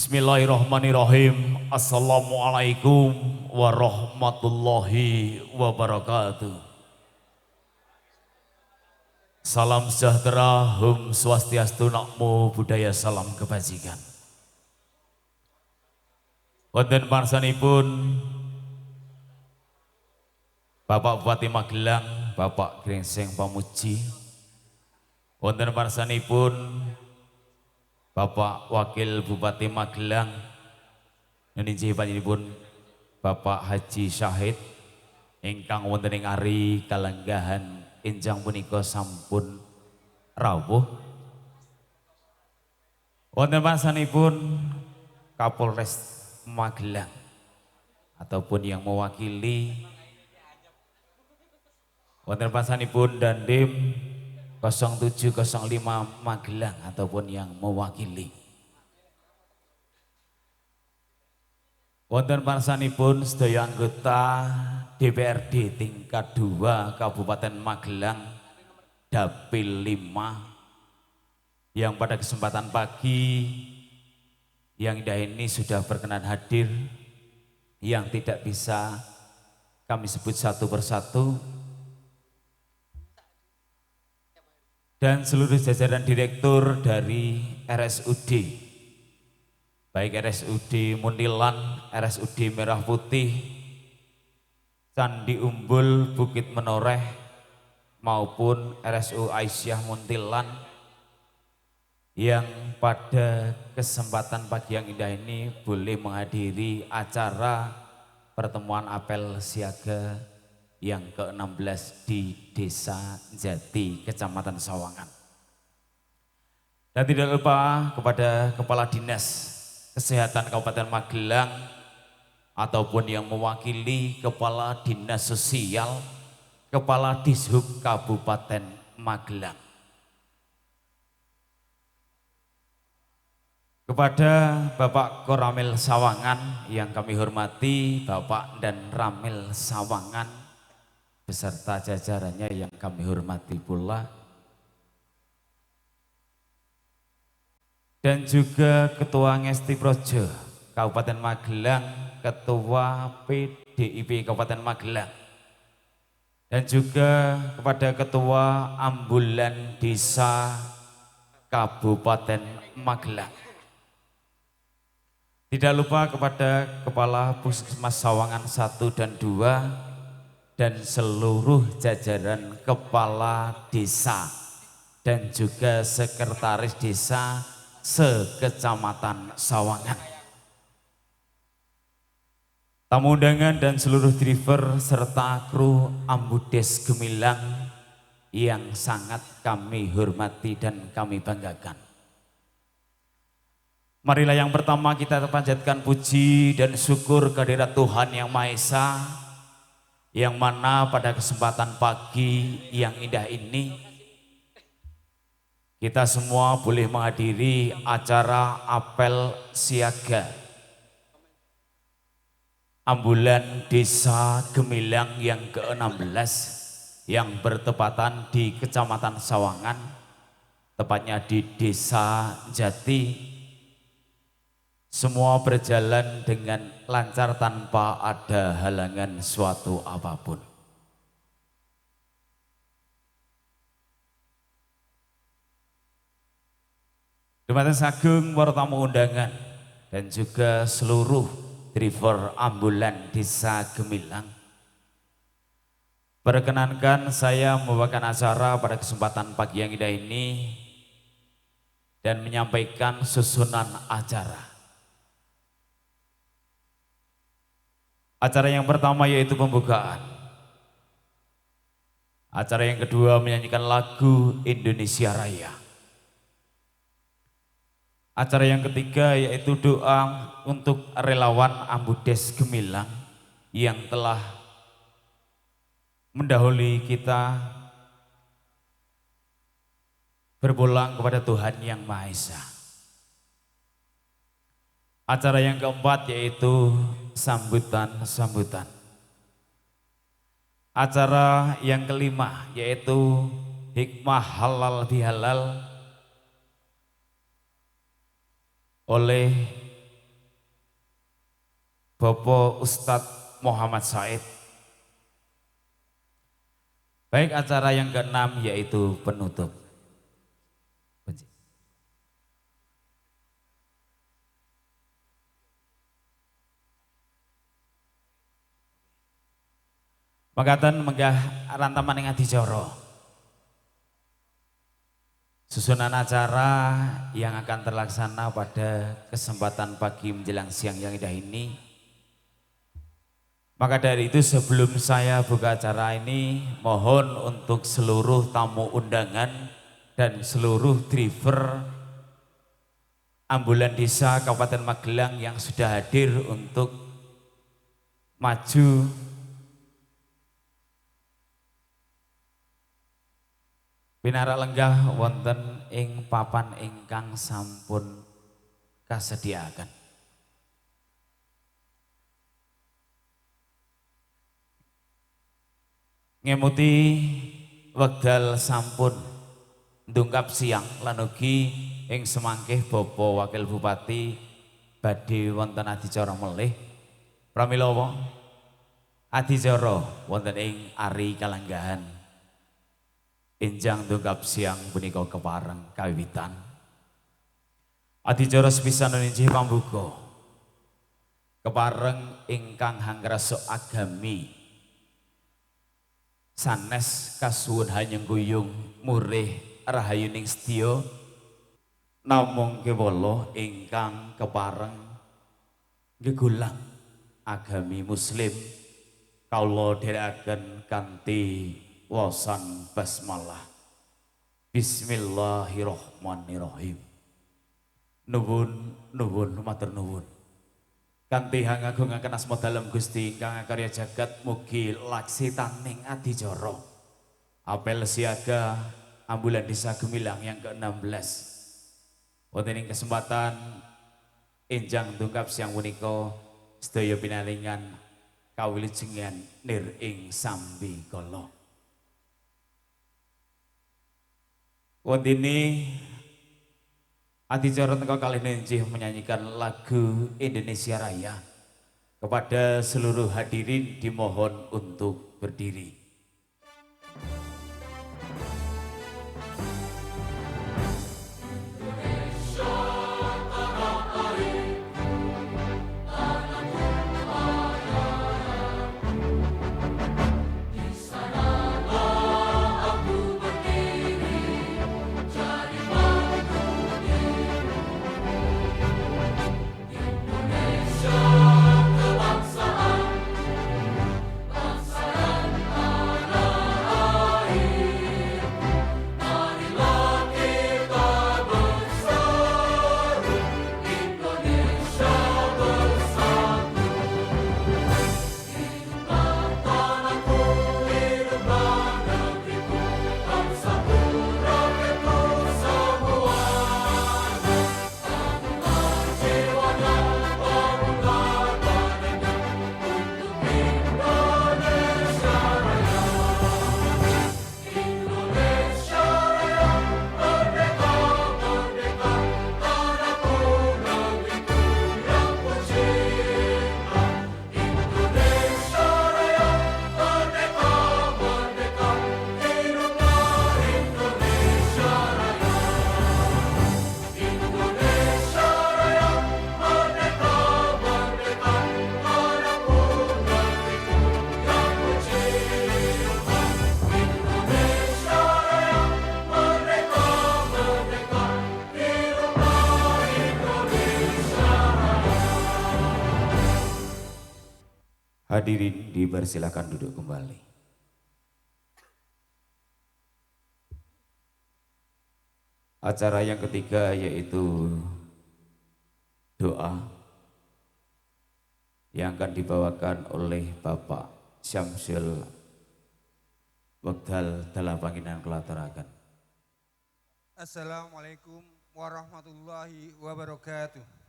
Bismillahirrahmanirrahim. Assalamualaikum warahmatullahi wabarakatuh. Salam sejahtera, Hum Swastiastu, Namo Buddhaya, salam kebajikan. Wonten parsanipun Bapak Bupati Magelang, Bapak Grengseng Pamuji. Wonten parsanipun Bapak Wakil Bupati Magelang, ninggih panjenenganipun Bapak Haji Syahid ingkang wonten ing ari kalenggahan enjang punika sampun rawuh. Wonten parsanipun Kapolres Magelang ataupun yang mewakili, wonten parsanipun Dandim 0705 Magelang ataupun yang mewakili. Wonten parsanipun sedaya anggota DPRD tingkat 2 Kabupaten Magelang Dapil 5 yang pada kesempatan pagi yang indah ini sudah berkenan hadir, yang tidak bisa kami sebut satu persatu, dan seluruh jajaran direktur dari RSUD, baik RSUD Muntilan, RSUD Merah Putih, Candi Umbul, Bukit Menoreh, maupun RSU Aisyah Muntilan, yang pada kesempatan pagi yang indah ini boleh menghadiri acara pertemuan apel siaga yang ke-16 di Desa Jati, Kecamatan Sawangan. Dan tidak lupa kepada Kepala Dinas Kesehatan Kabupaten Magelang ataupun yang mewakili Kepala Dinas Sosial, Kepala Dishub Kabupaten Magelang. Kepada Bapak Koramil Sawangan yang kami hormati, Bapak dan Ramil Sawangan beserta jajarannya yang kami hormati pula, dan juga Ketua Ngesti Projo Kabupaten Magelang, Ketua PDIP Kabupaten Magelang, dan juga kepada Ketua Ambulan Desa Kabupaten Magelang. Tidak lupa kepada Kepala Puskesmas Sawangan 1 dan 2 dan seluruh jajaran kepala desa dan juga sekretaris desa sekecamatan Sawangan. Tamu undangan dan seluruh driver serta kru Ambudes Gemilang yang sangat kami hormati dan kami banggakan. Marilah yang pertama kita panjatkan puji dan syukur kehadirat Tuhan Yang Maha Esa, yang mana pada kesempatan pagi yang indah ini kita semua boleh menghadiri acara apel siaga ambulan Desa Gemilang yang ke-16 yang bertepatan di Kecamatan Sawangan, tepatnya di Desa Jati. Semua berjalan dengan lancar tanpa ada halangan suatu apapun. Dumateng sagung para tamu undangan dan juga seluruh driver ambulan Desa Gemilang, perkenankan saya membawakan acara pada kesempatan pagi yang indah ini dan menyampaikan susunan acara. Acara yang pertama yaitu pembukaan. Acara yang kedua menyanyikan lagu Indonesia Raya. Acara yang ketiga yaitu doa untuk relawan Ambudes Gemilang yang telah mendahului kita berpulang kepada Tuhan Yang Maha Esa. Acara yang keempat yaitu sambutan-sambutan. Acara yang kelima yaitu hikmah halal bihalal oleh Bapak Ustadz Muhammad Said. Baik, acara yang keenam yaitu penutup. Makaten menggah rantaman ing adicara. Susunan acara yang akan terlaksana pada kesempatan pagi menjelang siang yang indah ini. Maka dari itu sebelum saya buka acara ini, mohon untuk seluruh tamu undangan dan seluruh driver ambulan desa Kabupaten Magelang yang sudah hadir untuk maju pinarak lenggah wonten ing papan ingkang sampun kasediaaken. Ngemuti wekdal sampun ndungkap siang lan ugi ing semangkih Bapak Wakil Bupati badhe wonten adicara melih. Pramila adicara wonten ing Ari Kalanggahan. Enjang ndungkap siang punika kepareng kawiwitan. Adicara sepisan inggih pambuka. Kepareng ingkang hangrasa agami. Sanes kasuwun hanyengkuyung murih rahayuning sedya. Namung kewala ingkang kepareng gegulang agami Muslim kawula dherekaken kanthi wasan basmalah. Bismillahirrahmanirrahim. Nuwun matur nuwun. Kanthi ngagungaken asma dalem Gusti ingkang karya jagat mugi laksitaning adicara apel siaga ambulan desa Gemilang yang ke-16. Wonten ing kesempatan enjang ndungkap siang punika sedaya pinaringan kawilujengan nir ing sambi kala. Wondene adicara tengah kali ini menyanyikan lagu Indonesia Raya. Kepada seluruh hadirin dimohon untuk berdiri. Hadirin dipersilakan duduk kembali. Acara yang ketiga yaitu doa yang akan dibawakan oleh Bapak Syamsul wekdal dalam panggilan kelatarakan. Assalamualaikum warahmatullahi wabarakatuh.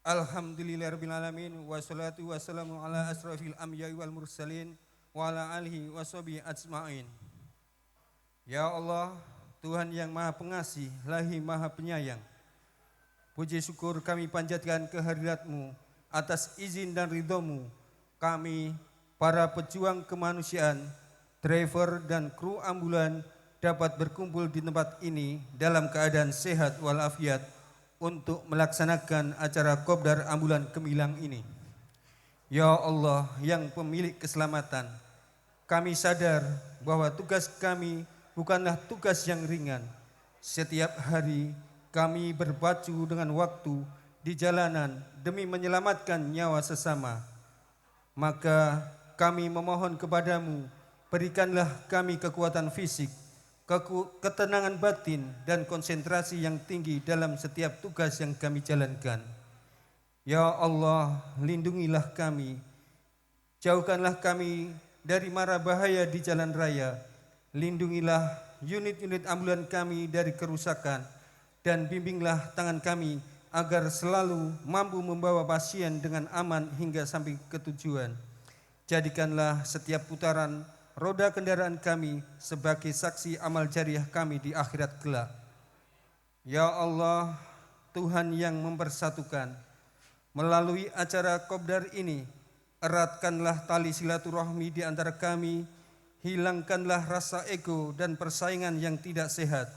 Alhamdulillahirrahmanirrahim. Wassalatu wassalamu ala asrafil anbiya'i wal mursalin wa ala alihi washabihi ajma'in. Ya Allah, Tuhan yang Maha Pengasih, Lagi Maha Penyayang. Puji syukur kami panjatkan kehadirat-Mu atas izin dan ridho-Mu. Kami, para pejuang kemanusiaan, driver dan kru ambulan dapat berkumpul di tempat ini dalam keadaan sehat walafiat untuk melaksanakan acara Kopdar Ambulan Gemilang ini. Ya Allah yang pemilik keselamatan, kami sadar bahwa tugas kami bukanlah tugas yang ringan. Setiap hari kami berpacu dengan waktu di jalanan demi menyelamatkan nyawa sesama. Maka kami memohon kepadamu, berikanlah kami kekuatan fisik, ketenangan batin, dan konsentrasi yang tinggi dalam setiap tugas yang kami jalankan. Ya Allah, lindungilah kami, jauhkanlah kami dari mara bahaya di jalan raya, lindungilah unit-unit ambulan kami dari kerusakan, dan bimbinglah tangan kami agar selalu mampu membawa pasien dengan aman hingga sampai ke tujuan. Jadikanlah setiap putaran roda kendaraan kami sebagai saksi amal jariah kami di akhirat kelak. Ya Allah, Tuhan yang mempersatukan, melalui acara Kopdar ini, eratkanlah tali silaturahmi di antara kami, hilangkanlah rasa ego dan persaingan yang tidak sehat.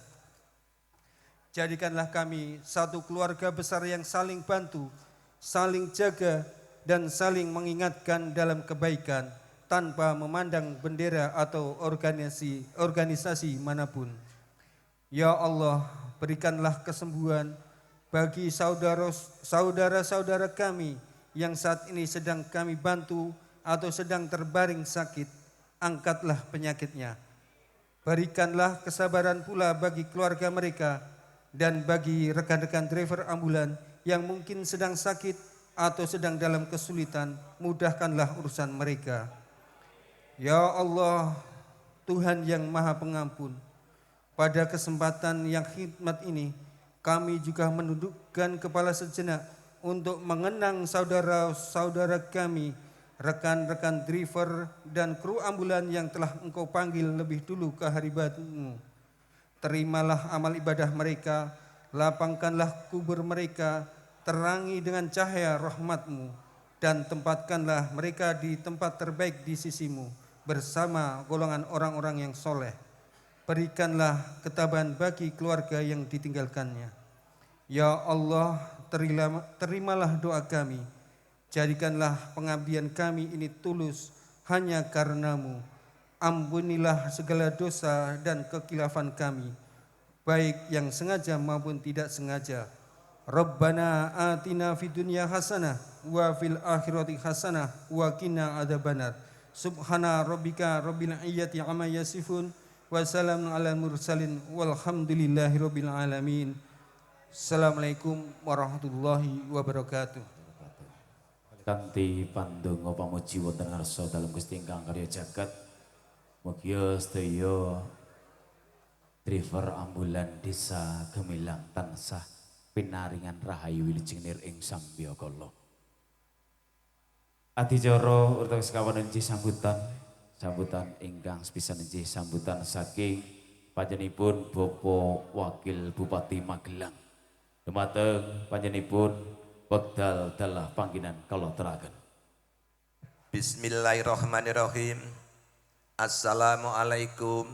Jadikanlah kami satu keluarga besar yang saling bantu, saling jaga, dan saling mengingatkan dalam kebaikan tanpa memandang bendera atau organisasi manapun. Ya Allah, berikanlah kesembuhan bagi saudara-saudara kami yang saat ini sedang kami bantu atau sedang terbaring sakit. Angkatlah penyakitnya. Berikanlah kesabaran pula bagi keluarga mereka dan bagi rekan-rekan driver ambulan yang mungkin sedang sakit atau sedang dalam kesulitan, mudahkanlah urusan mereka. Ya Allah, Tuhan yang Maha Pengampun, pada kesempatan yang khidmat ini, kami juga menundukkan kepala sejenak untuk mengenang saudara-saudara kami, rekan-rekan driver dan kru ambulan yang telah Engkau panggil lebih dulu ke haribat-Mu. Terimalah amal ibadah mereka, lapangkanlah kubur mereka, terangi dengan cahaya rahmat-Mu, dan tempatkanlah mereka di tempat terbaik di sisi-Mu bersama golongan orang-orang yang soleh. Berikanlah ketabahan bagi keluarga yang ditinggalkannya. Ya Allah, terimalah doa kami. Jadikanlah pengabdian kami ini tulus hanya karena-Mu. Ampunilah segala dosa dan kekilafan kami, baik yang sengaja maupun tidak sengaja. Rabbana atina fid dunya hasanah wa fil akhirati hasanah wa qina adzabannar. Subhana rabbika rabbil izzati amma yasifun wa salamun alal mursalin walhamdulillahi rabbil alamin. Assalamualaikum warahmatullahi wabarakatuh. Kanthi pandonga pamuji wonten ngarsa dalem Gusti ingkang karya jagat, mugi sedaya driver ambulan desa Gemilang tansah pinaringan rahayu wilujeng nir ing sambyakala. Adicara utawi sekawan inggih sambutan ingkang sepisan inggih sambutan saking panjenenganipun Bapak Wakil Bupati Magelang. Dumateng panjenenganipun wekdal dalah panggilan kala teraken. Bismillahirrahmanirrahim. Assalamualaikum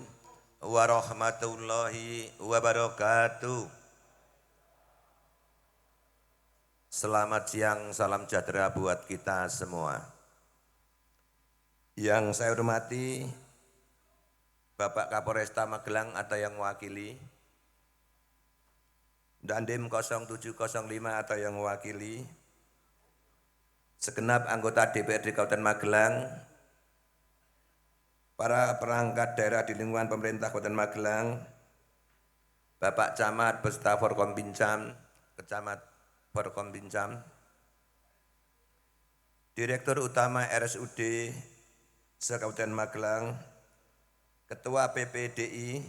warahmatullahi wabarakatuh. Selamat siang, salam sejahtera buat kita semua. Yang saya hormati Bapak Kapolresta Magelang atau yang mewakili, Dandim 0705 atau yang mewakili, segenap anggota DPRD Kabupaten Magelang, para perangkat daerah di lingkungan pemerintah Kabupaten Magelang, Bapak Camat beserta Forkompincam, Kecamat Forkompincam, Direktur Utama RSUD se-Kabupaten Magelang, Ketua PPDI,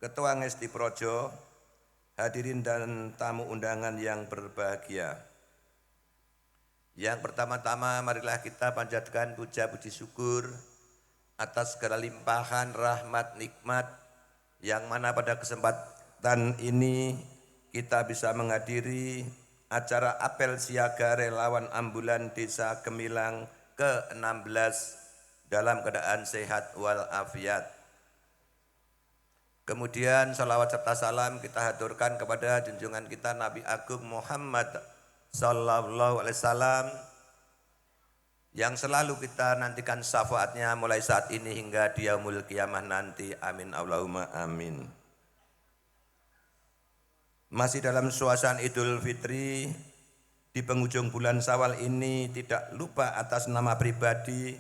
Ketua Ngesti Projo, hadirin dan tamu undangan yang berbahagia. Yang pertama-tama marilah kita panjatkan puja puji syukur atas segala limpahan rahmat nikmat yang mana pada kesempatan ini kita bisa menghadiri acara apel siaga relawan ambulan Desa Gemilang ke-16 dalam keadaan sehat walafiat. Kemudian salawat serta salam kita haturkan kepada junjungan kita Nabi Agung Muhammad Sallallahu Alaihi Wasallam yang selalu kita nantikan syafaatnya mulai saat ini hingga di yaumul kiamah nanti. Amin Allahumma amin. Masih dalam suasana Idul Fitri, di penghujung bulan Syawal ini tidak lupa atas nama pribadi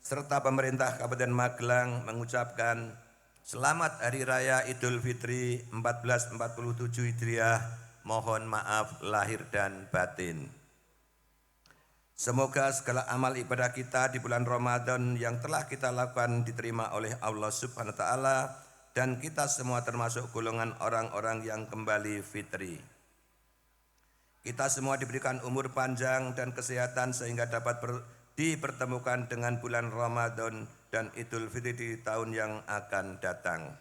serta pemerintah Kabupaten Magelang mengucapkan selamat Hari Raya Idul Fitri 1447 Hijriah. Mohon maaf lahir dan batin. Semoga segala amal ibadah kita di bulan Ramadan yang telah kita lakukan diterima oleh Allah Subhanahu wa taala dan kita semua termasuk golongan orang-orang yang kembali fitri. Kita semua diberikan umur panjang dan kesehatan sehingga dapat dipertemukan dengan bulan Ramadan dan Idul Fitri di tahun yang akan datang.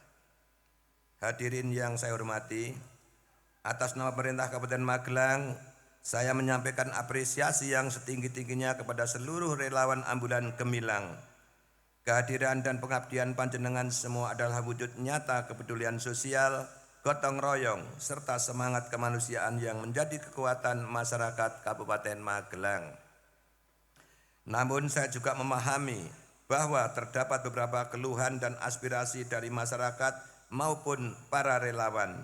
Hadirin yang saya hormati, atas nama pemerintah Kabupaten Magelang, saya menyampaikan apresiasi yang setinggi-tingginya kepada seluruh relawan ambulan Gemilang. Kehadiran dan pengabdian panjenengan semua adalah wujud nyata kepedulian sosial, gotong royong, serta semangat kemanusiaan yang menjadi kekuatan masyarakat Kabupaten Magelang. Namun saya juga memahami bahwa terdapat beberapa keluhan dan aspirasi dari masyarakat maupun para relawan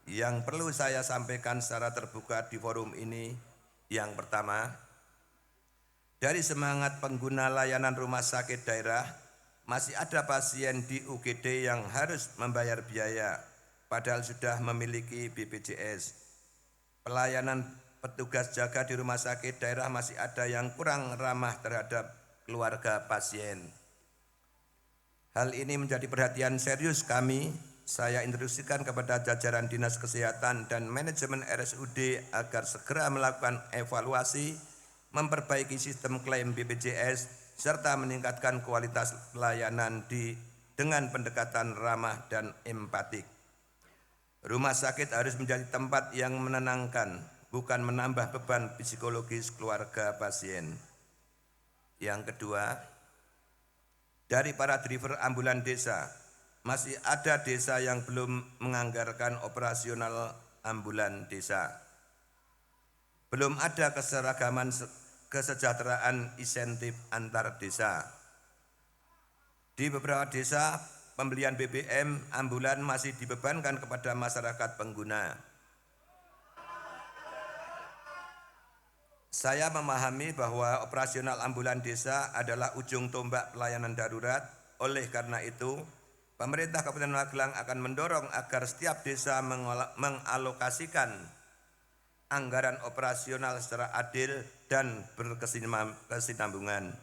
yang perlu saya sampaikan secara terbuka di forum ini. Yang pertama, dari semangat pengguna layanan rumah sakit daerah, masih ada pasien di UGD yang harus membayar biaya, padahal sudah memiliki BPJS. Pelayanan petugas jaga di rumah sakit daerah masih ada yang kurang ramah terhadap keluarga pasien. Hal ini menjadi perhatian serius kami. Saya instruksikan kepada jajaran Dinas Kesehatan dan manajemen RSUD agar segera melakukan evaluasi, memperbaiki sistem klaim BPJS, serta meningkatkan kualitas pelayanan dengan pendekatan ramah dan empatik. Rumah sakit harus menjadi tempat yang menenangkan, bukan menambah beban psikologis keluarga pasien. Yang kedua, dari para driver ambulan desa, masih ada desa yang belum menganggarkan operasional ambulan desa. Belum ada keseragaman kesejahteraan insentif antar desa. Di beberapa desa, pembelian BBM ambulan masih dibebankan kepada masyarakat pengguna. Saya memahami bahwa operasional ambulan desa adalah ujung tombak pelayanan darurat. Oleh karena itu, pemerintah Kabupaten Magelang akan mendorong agar setiap desa mengalokasikan anggaran operasional secara adil dan berkesinambungan.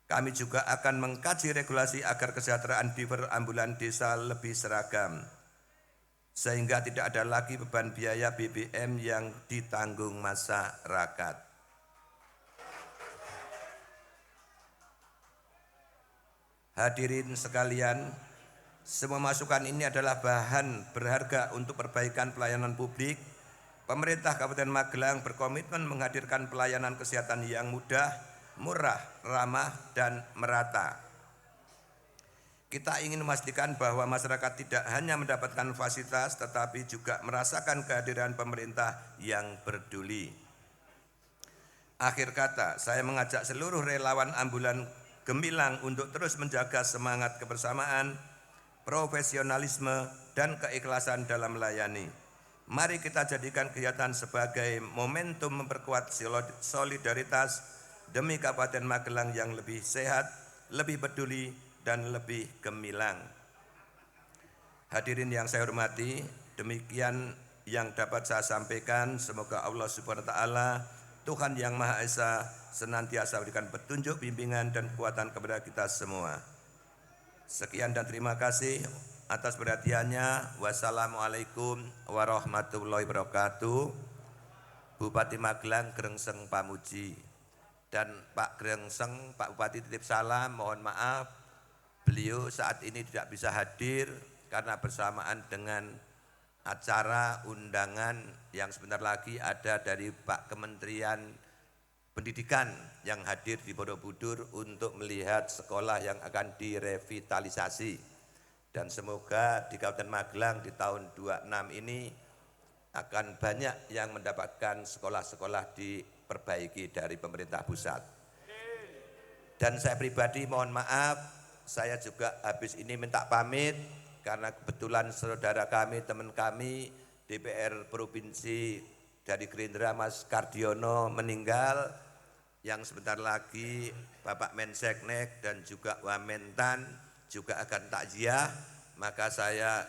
Kami juga akan mengkaji regulasi agar kesejahteraan driver ambulan desa lebih seragam, sehingga tidak ada lagi beban biaya BBM yang ditanggung masyarakat. Hadirin sekalian, semua masukan ini adalah bahan berharga untuk perbaikan pelayanan publik. Pemerintah Kabupaten Magelang berkomitmen menghadirkan pelayanan kesehatan yang mudah, murah, ramah, dan merata. Kita ingin memastikan bahwa masyarakat tidak hanya mendapatkan fasilitas, tetapi juga merasakan kehadiran pemerintah yang peduli. Akhir kata, saya mengajak seluruh relawan ambulan Gemilang untuk terus menjaga semangat kebersamaan, profesionalisme, dan keikhlasan dalam melayani. Mari kita jadikan kegiatan sebagai momentum memperkuat solidaritas demi Kabupaten Magelang yang lebih sehat, lebih peduli, dan lebih gemilang. Hadirin yang saya hormati, demikian yang dapat saya sampaikan. Semoga Allah Subhanahu wa taala, Tuhan yang Maha Esa, senantiasa berikan petunjuk, bimbingan, dan kekuatan kepada kita semua. Sekian dan terima kasih atas perhatiannya. Wassalamualaikum warahmatullahi wabarakatuh. Bupati Magelang Grengseng Pamuji dan Pak Grengseng, Pak Bupati titip salam, mohon maaf beliau saat ini tidak bisa hadir karena bersamaan dengan acara undangan yang sebentar lagi ada dari Pak Kementerian Pendidikan yang hadir di Borobudur untuk melihat sekolah yang akan direvitalisasi. Dan semoga di Kabupaten Magelang di tahun 26 ini akan banyak yang mendapatkan sekolah-sekolah diperbaiki dari pemerintah pusat. Dan saya pribadi mohon maaf, saya juga habis ini minta pamit karena kebetulan saudara kami, teman kami, DPR Provinsi dari Gerindra Mas Kardiono meninggal, yang sebentar lagi Bapak Menseknek dan juga Wamentan juga akan takziah, maka saya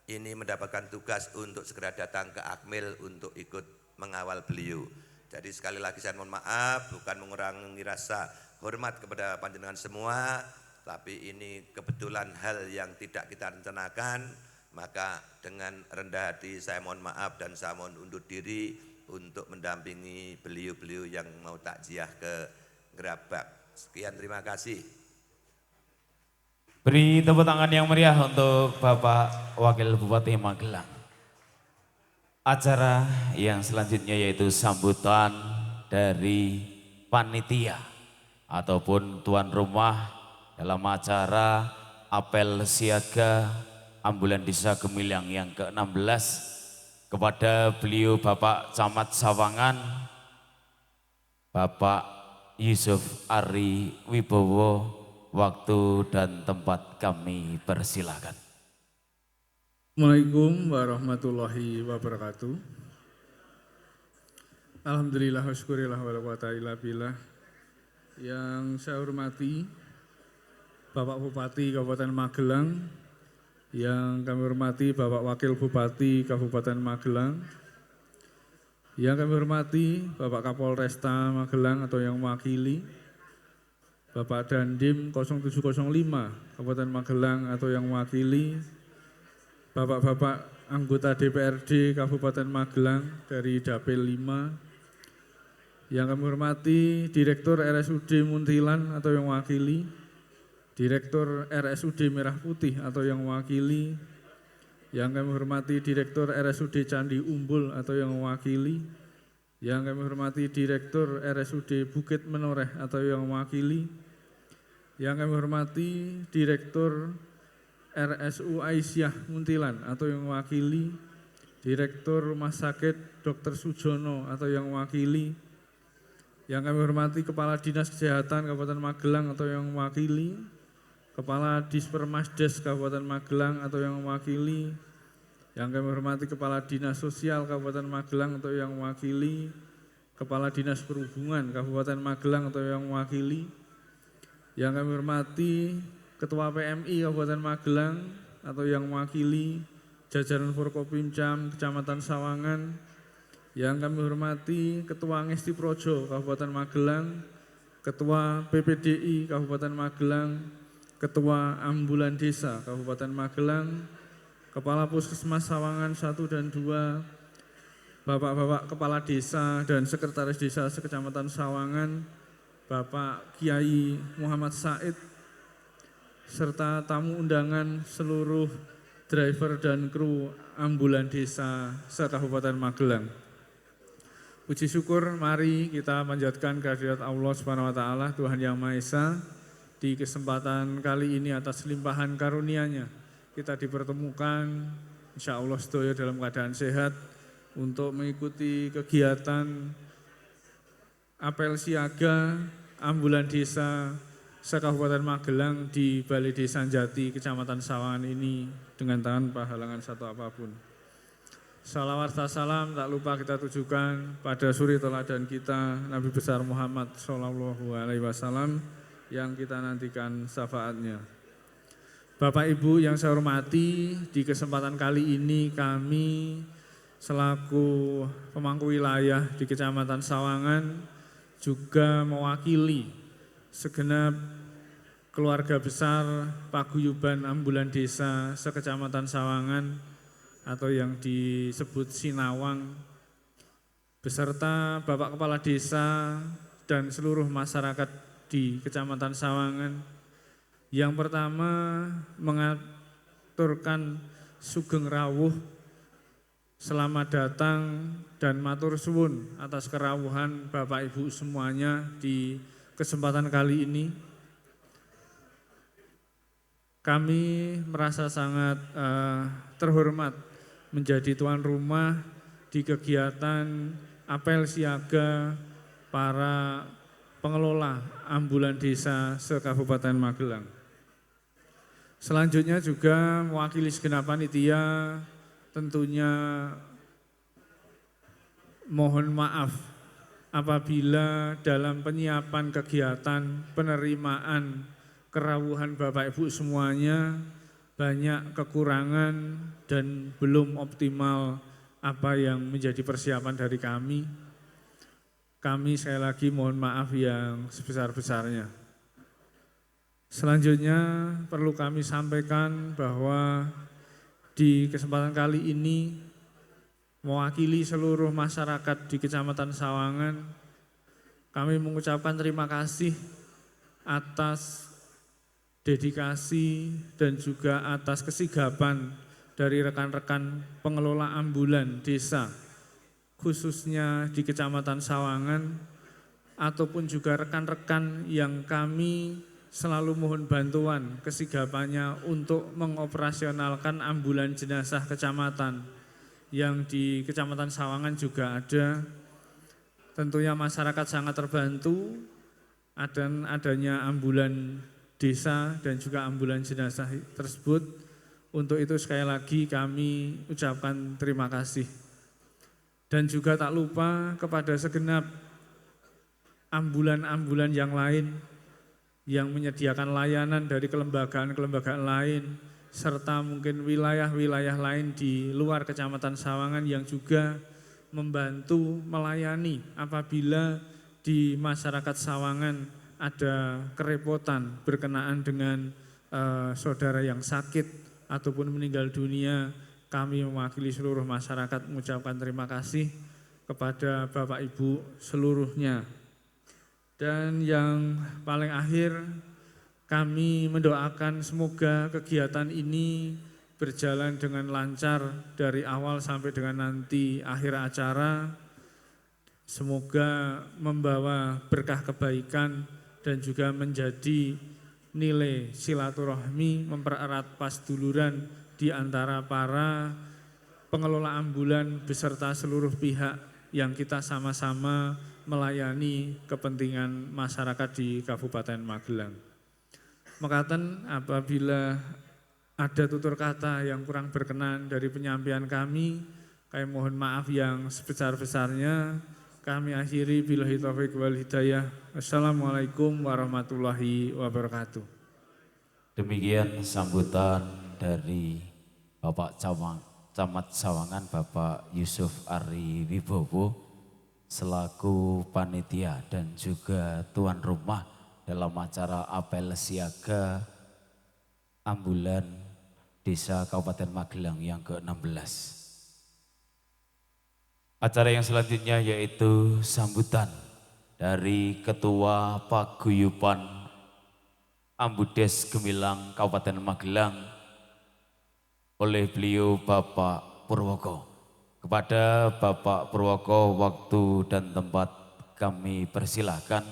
ini mendapatkan tugas untuk segera datang ke Akmil untuk ikut mengawal beliau. Jadi sekali lagi saya mohon maaf, bukan mengurangi rasa hormat kepada panjenengan semua, tapi ini kebetulan hal yang tidak kita rencanakan, maka dengan rendah hati saya mohon maaf dan saya mohon undur diri untuk mendampingi beliau-beliau yang mau takziah ke Gerabak. Sekian, terima kasih. Beri tepuk tangan yang meriah untuk Bapak Wakil Bupati Magelang. Acara yang selanjutnya yaitu sambutan dari panitia ataupun tuan rumah dalam acara apel siaga Ambulan Desa Gemilang yang ke-16 kepada beliau Bapak Camat Sawangan, Bapak Yusuf Ari Wibowo. Waktu dan tempat kami persilakan. Assalamualaikum warahmatullahi wabarakatuh. Alhamdulillah wa syukurillah wa la quwata illa billah. Yang saya hormati Bapak Bupati Kabupaten Magelang, yang kami hormati Bapak Wakil Bupati Kabupaten Magelang, yang kami hormati Bapak Kapolresta Magelang atau yang mewakili, Bapak Dandim 0705 Kabupaten Magelang atau yang mewakili, Bapak-bapak anggota DPRD Kabupaten Magelang dari Dapil 5, yang kami hormati Direktur RSUD Muntilan atau yang mewakili, Direktur RSUD Merah Putih atau yang mewakili, yang kami hormati Direktur RSUD Candi Umbul atau yang mewakili, yang kami hormati Direktur RSUD Bukit Menoreh atau yang mewakili, yang kami hormati Direktur RSU Aisyah Muntilan atau yang mewakili, Direktur Rumah Sakit Dr. Sujono atau yang mewakili, yang kami hormati Kepala Dinas Kesehatan Kabupaten Magelang atau yang mewakili, Kepala Dispermasdes Kabupaten Magelang atau yang mewakili, yang kami hormati Kepala Dinas Sosial Kabupaten Magelang atau yang mewakili, Kepala Dinas Perhubungan Kabupaten Magelang atau yang mewakili, yang kami hormati Ketua PMI Kabupaten Magelang atau yang mewakili, jajaran Forkopimcam Kecamatan Sawangan, yang kami hormati Ketua Ngesti Projo Kabupaten Magelang, Ketua PPDI Kabupaten Magelang, Ketua Ambulan Desa Kabupaten Magelang, Kepala Puskesmas Sawangan 1 dan 2, Bapak-bapak Kepala Desa dan Sekretaris Desa Sekecamatan Sawangan, Bapak Kiai Muhammad Said, serta tamu undangan seluruh driver dan kru ambulan desa se-Kabupaten Magelang. Puji syukur, mari kita panjatkan kehadirat Allah Subhanahu wa taala, Tuhan Yang Maha Esa. Di kesempatan kali ini atas limpahan karunia-Nya kita dipertemukan insya Allah sedaya dalam keadaan sehat untuk mengikuti kegiatan apel siaga ambulan desa se-Kabupaten Magelang di Balai Desa Jati, Kecamatan Sawangan ini dengan tanpa halangan satu apapun. Salawat dan salam tak lupa kita tujukan pada suri teladan kita Nabi besar Muhammad SAW yang kita nantikan syafaatnya. Bapak Ibu yang saya hormati, di kesempatan kali ini kami selaku pemangku wilayah di Kecamatan Sawangan juga mewakili segenap keluarga besar Paguyuban Ambulan Desa se-Kecamatan Sawangan atau yang disebut Sinawang, beserta Bapak Kepala Desa dan seluruh masyarakat di Kecamatan Sawangan. Yang pertama mengaturkan sugeng rawuh Selamat datang dan matur suwun atas kerawuhan Bapak Ibu semuanya di kesempatan kali ini. Kami merasa sangat terhormat menjadi tuan rumah di kegiatan apel siaga para pengelola ambulan desa se-Kabupaten Magelang. Selanjutnya juga mewakili segenap panitia tentunya mohon maaf apabila dalam penyiapan kegiatan penerimaan kerawuhan Bapak Ibu semuanya banyak kekurangan dan belum optimal apa yang menjadi persiapan dari kami. Kami sekali lagi mohon maaf yang sebesar-besarnya. Selanjutnya perlu kami sampaikan bahwa di kesempatan kali ini mewakili seluruh masyarakat di Kecamatan Sawangan, kami mengucapkan terima kasih atas dedikasi dan juga atas kesigapan dari rekan-rekan pengelola ambulan desa, khususnya di Kecamatan Sawangan, ataupun juga rekan-rekan yang kami selalu mohon bantuan kesigapannya untuk mengoperasionalkan ambulan jenazah kecamatan yang di Kecamatan Sawangan juga ada. Tentunya masyarakat sangat terbantu dan adanya ambulan desa dan juga ambulan jenazah tersebut. Untuk itu sekali lagi kami ucapkan terima kasih. Dan juga tak lupa kepada segenap ambulan-ambulan yang lain yang menyediakan layanan dari kelembagaan-kelembagaan lain, serta mungkin wilayah-wilayah lain di luar Kecamatan Sawangan yang juga membantu melayani apabila di masyarakat Sawangan ada kerepotan berkenaan dengan saudara yang sakit ataupun meninggal dunia. Kami mewakili seluruh masyarakat mengucapkan terima kasih kepada Bapak Ibu seluruhnya. Dan yang paling akhir, kami mendoakan semoga kegiatan ini berjalan dengan lancar dari awal sampai dengan nanti akhir acara. Semoga membawa berkah kebaikan dan juga menjadi nilai silaturahmi, mempererat pasduluran di antara para pengelola ambulan beserta seluruh pihak yang kita sama-sama melayani kepentingan masyarakat di Kabupaten Magelang. Mekaten apabila ada tutur kata yang kurang berkenan dari penyampaian kami mohon maaf yang sebesar-besarnya. Kami akhiri billahi taufiq wal hidayah. Assalamualaikum warahmatullahi wabarakatuh. Demikian sambutan dari Bapak Camat Sawangan, Bapak Yusuf Ari Wibowo, selaku panitia dan juga tuan rumah dalam acara apel siaga ambulan desa Kabupaten Magelang yang ke-16. Acara yang selanjutnya yaitu sambutan dari Ketua Paguyuban Ambudes Gemilang Kabupaten Magelang oleh beliau Bapak Purwoko. Kepada Bapak Purwoko, waktu dan tempat kami persilahkan,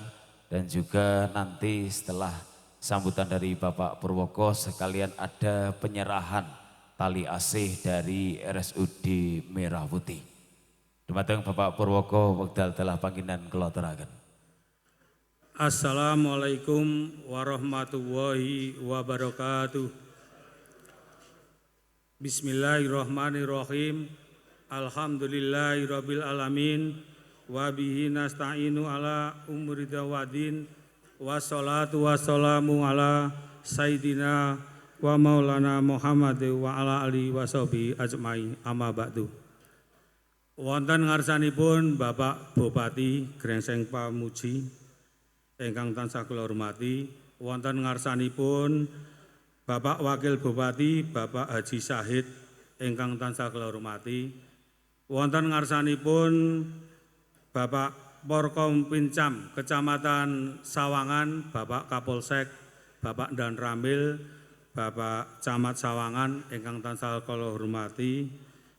dan juga nanti setelah sambutan dari Bapak Purwoko sekalian ada penyerahan tali asih dari RSUD Merah Putih. Dumateng Bapak Purwoko wekdal dalah panggilan kula aturaken. Assalamualaikum warahmatullahi wabarakatuh. Bismillahirrahmanirrahim. Alhamdulillahirabbil alamin wa bihi nasta'inu ala umuri dawadin wassalatu wassalamu ala sayyidina wa maulana Muhammad wa ala alihi washabihi ajmain amma ba'du. Wonten ngarsanipun Bapak Bupati Grengseng Pamuji ingkang tansah kula hormati, wonten ngarsanipun Bapak Wakil Bupati Bapak Haji Syahid ingkang tansah kula hormati, wonten ngarsanipun Bapak Porkom Pincam Kecamatan Sawangan, Bapak Kapolsek, Bapak Dan Ramil, Bapak Camat Sawangan ingkang tansah kula hormati,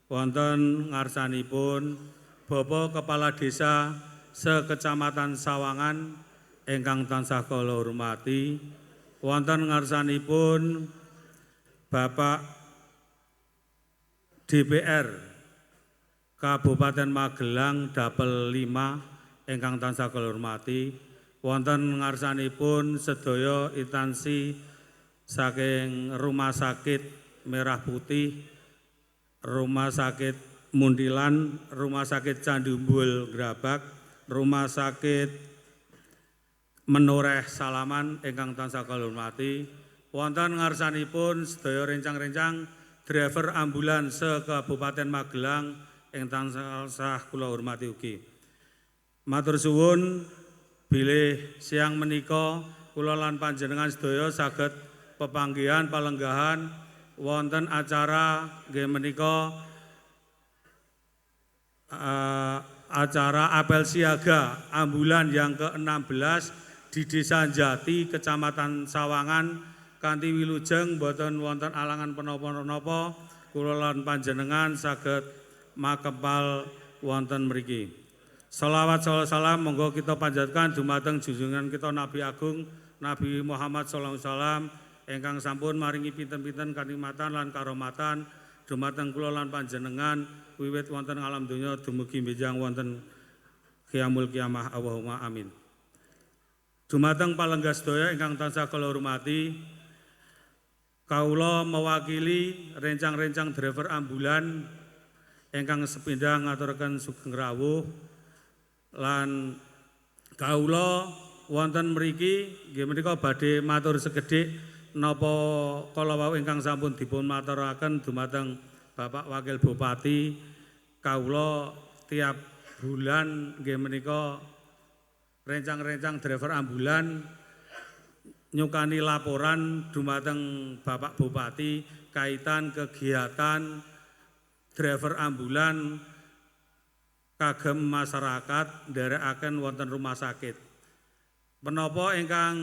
wonten ngarsanipun Bapak Kepala Desa sekecamatan Sawangan ingkang tansah kula hormati, wonten ngarsanipun Bapak DPR Kabupaten Magelang Dapel 5 ingkang tansah kula hormati, wonten ngarsanipun sedaya instansi saking Rumah Sakit Merah Putih, Rumah Sakit Mundilan, Rumah Sakit Candi Umbul Grabak, Rumah Sakit Menoreh Salaman ingkang tansah kula hormati, wonten ngarsanipun sedaya rencang-rencang driver ambulans se-Kabupaten Magelang ingkang tansah kula hormati ugi. Matur suwun bilih siang menika kula lan panjenengan sedaya saged pepanggihan palenggahan wonten acara nggih menika acara apel siaga ambulan yang ke-16 di Desa Jati, Kecamatan Sawangan, kanthi wilujeng boten wonten alangan penapa-napa, kula lan panjenengan saged makempal wonten mriki. Shalawat salam monggo kita panjatkan dumateng junjungan kita Nabi Agung Nabi Muhammad sallallahu alaihi wasallam ingkang sampun maringi pinten-pinten kanikmatan lan karomatan dumateng kula lan panjenengan wiwit wonten alam donya dumugi benjang wonten qiyamul qiyamah, Allahumma amin. Dumateng palenggah sedaya ingkang tansah kula hormati, kawula mewakili rencang-rencang driver ambulan ingkang sepindhah ngaturaken sugeng rawuh lan kawula wonten mriki nggih menika badhe matur sekedhik napa kala wau ingkang sampun dipun maturaken dumateng Bapak Wakil Bupati, kawula tiap bulan nggih menika rencang-rencang driver ambulan nyukani laporan dumateng Bapak Bupati kaitan kegiatan driver ambulan kagem masyarakat nderekaken wonten rumah sakit. Menapa ingkang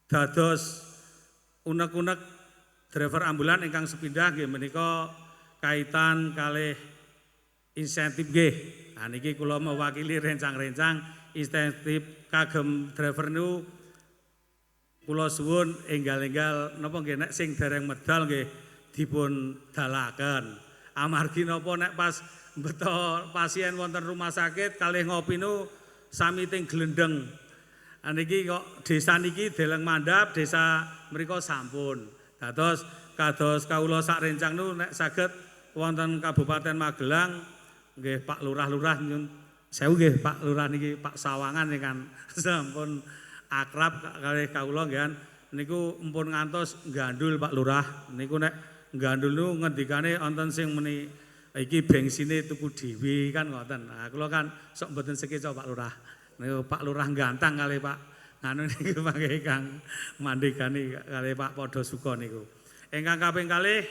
dados unek-unek driver ambulan ingkang sepindhah nggih menika kaitan kalih insentif nggih. Nah niki kula mewakili rencang-rencang insentif kagem driver niku kula suwun enggal-enggal napa nggih nek sing dereng medal nggih dipun dalaken. Amargi napa nek pas beto pasien wonten rumah sakit kalih ngopi niku sami ting glendeng. Niki kok desa niki deleng mandhap, desa mriku sampun. Kados kawula sak rencang niku nek saged wonten Kabupaten Magelang nggih Pak Lurah-lurah nyun sewu nggih Pak Lurah niki Pak Sawangan kan sampun akrab kalih kawula nggih niku empun ngantos gandul Pak Lurah niku nek gandul niku ngendikane wonten sing meni iki bengsine tuku dhewe kan ngoten. Nah kula kan sok mboten sekeca Pak Lurah. Niku Pak Lurah gantang kalih Pak anu niku mangke Kang mandhegani kalih Pak Padha Suka niku. Ingkang kaping kalih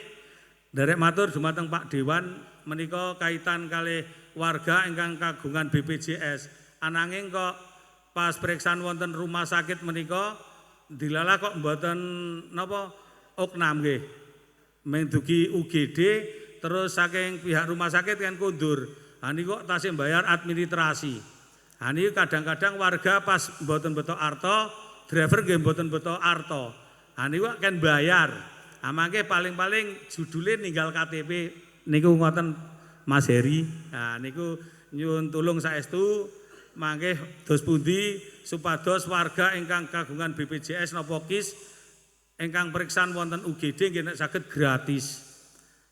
nderek matur dumateng Pak Dewan menika kaitan kalih warga ingkang kagungan BPJS. Ananging kok pas periksaan wonten rumah sakit menika dilala kok mboten napa oknam nggih. Meng dugi UGD terus saking pihak rumah sakit kan kundur. Ha niku kok tasih bayar administrasi. Nah ini kadang-kadang warga pas mboten beto arto, driver nggih mboten beto arto. Nah niku kan bayar. Nah mangke paling-paling judule ninggal KTP niku ngoten Mas Heri. Nah niku nyuwun tulung saestu mangke dos pundi supados warga ingkang kagungan BPJS napa KIS ingkang periksaan wonten UGD nggih nek saged gratis.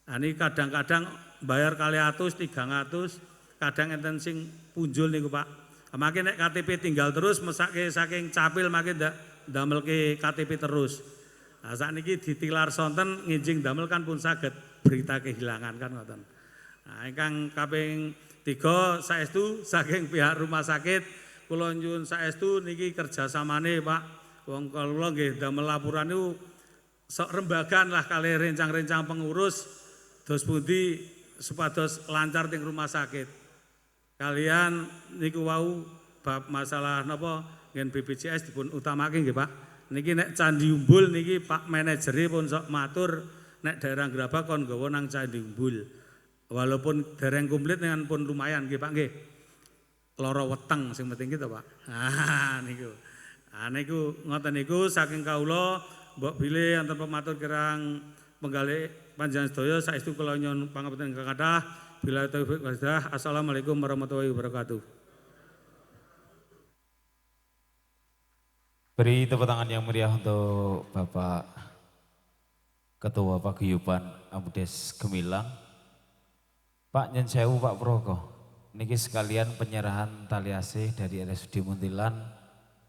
Nah niki kadang-kadang bayar 200, 300, kadang enten sing punjul niku Pak. Makin nek KTP tinggal terus mesake saking capil makin damelke KTP terus. Nah sakniki ditilar sonten nginjing damel kan pun saged berita kehilangan kan ngoten. Nah ingkang kaping 3 saestu saking pihak rumah sakit kula nyuwun saestu niki kerjasamane Pak. Wong kula nggih damel laporan niku sok rembagan lah kalih rencang-rencang pengurus dos pundi supados lancar teng rumah sakit. Kalian niku wau bab masalah napa ngen BPJS dipun utamake nggih Pak. Niki nek Candi Umbul niki Pak manajere pun sok matur nek daerah Grabak kon nggawa nang Candi Umbul. Walaupun dereng komplit dengan pun lumayan nggih Pak nggih. Loro weteng sing penting gitu Pak. Niku. Niku ngoten niku saking kawula mbok bilih wonten pematur kirang penggalih panjenengan sedaya saestu kula nyuwun pangapunten ingkang kathah. Bila taufik wadah. Assalamualaikum warahmatullahi wabarakatuh. Beri tepuk tangan yang meriah untuk Bapak Ketua Paguyuban Ambudes Gemilang. Pak Nyen Sewu Pak Proko, niki sekalian penyerahan tali asih dari RSUD Muntilan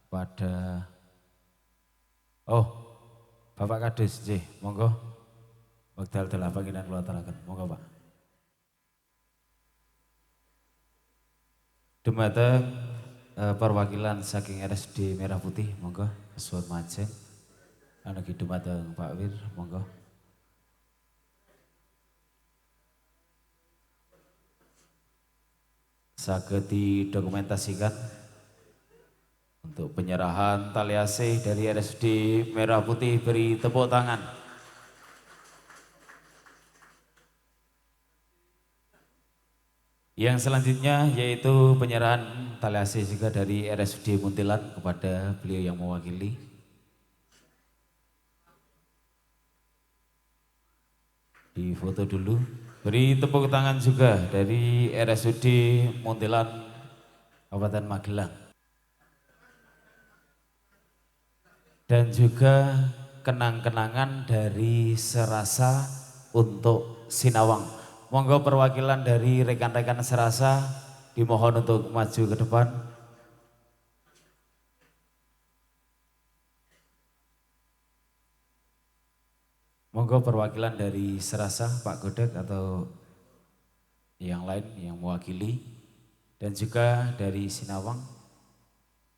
pada Bapak Kades J, monggo. Wekdal dalah panginan kula aturaken, monggo Pak. Dumateng perwakilan saking RSUD Merah Putih, monggo Suwun Majeng. Anugi dumateng Pak Wir, monggo. Saged didokumentasikan untuk penyerahan tali asih dari RSUD Merah Putih, beri tepuk tangan. Yang selanjutnya yaitu penyerahan tali asih juga dari RSUD Muntilan kepada beliau yang mewakili. Di foto dulu. Beri tepuk tangan juga dari RSUD Muntilan Kabupaten Magelang. Dan juga kenang-kenangan dari Serasa untuk Sinawang. Monggo perwakilan dari rekan-rekan Serasa dimohon untuk maju ke depan. Monggo perwakilan dari Serasa, Pak Godek atau yang lain yang mewakili. Dan juga dari Sinawang,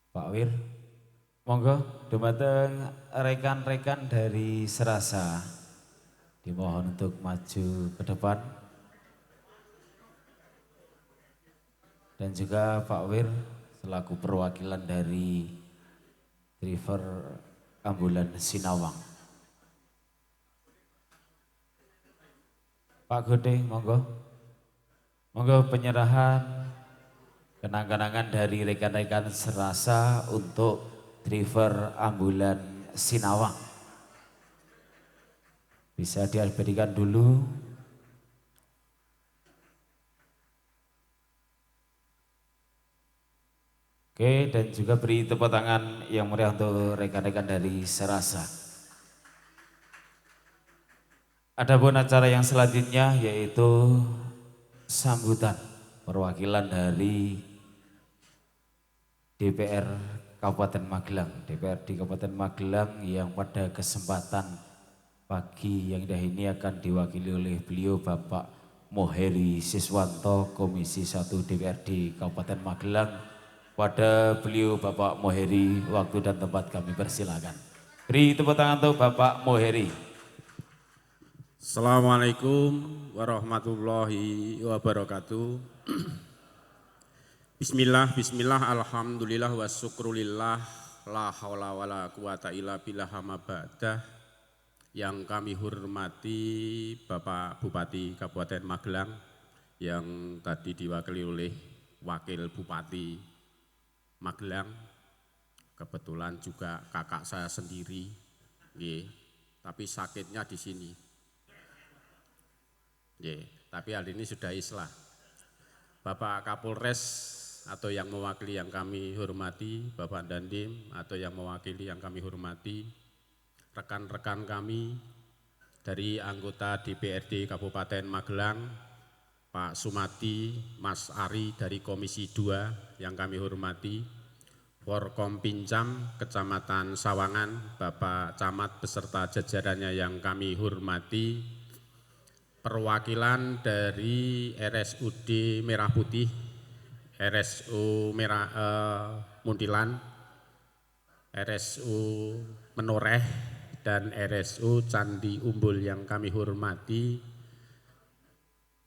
Pak Wir. Monggo dumateng rekan-rekan dari Serasa dimohon untuk maju ke depan. Dan juga Pak Wir selaku perwakilan dari driver ambulan Sinawang. Pak Gode, monggo. Monggo penyerahan kenang-kenangan dari rekan-rekan Serasa untuk driver ambulan Sinawang. Bisa diabadikan dulu. Oke, dan juga beri tepuk tangan yang meriah untuk rekan-rekan dari Serasa. Adapun acara yang selanjutnya yaitu sambutan perwakilan dari DPR Kabupaten Magelang. DPRD Kabupaten Magelang yang pada kesempatan pagi yang indah ini akan diwakili oleh beliau Bapak Moheri Siswanto, Komisi 1 DPRD Kabupaten Magelang. Pada beliau Bapak Moheri, waktu dan tempat kami persilakan. Beri tepuk tangan untuk Bapak Moheri. Assalamualaikum warahmatullahi wabarakatuh. Bismillah, bismillah, alhamdulillah, wa syukrulillah, la haula wa la quwata illa billah ma ba'dah. Yang kami hormati Bapak Bupati Kabupaten Magelang yang tadi diwakili oleh Wakil Bupati Magelang, kebetulan juga kakak saya sendiri, tapi sakitnya di sini. Tapi hari ini sudah islah. Bapak Kapolres atau yang mewakili yang kami hormati, Bapak Dandim atau yang mewakili yang kami hormati, rekan-rekan kami dari anggota DPRD Kabupaten Magelang, Pak Sumati, Mas Ari dari Komisi 2 yang kami hormati, Forkompinjam Kecamatan Sawangan, Bapak Camat beserta jajarannya yang kami hormati, perwakilan dari RSUD Merah Putih, RSU Muntilan, RSU Menoreh, dan RSU Candi Umbul yang kami hormati,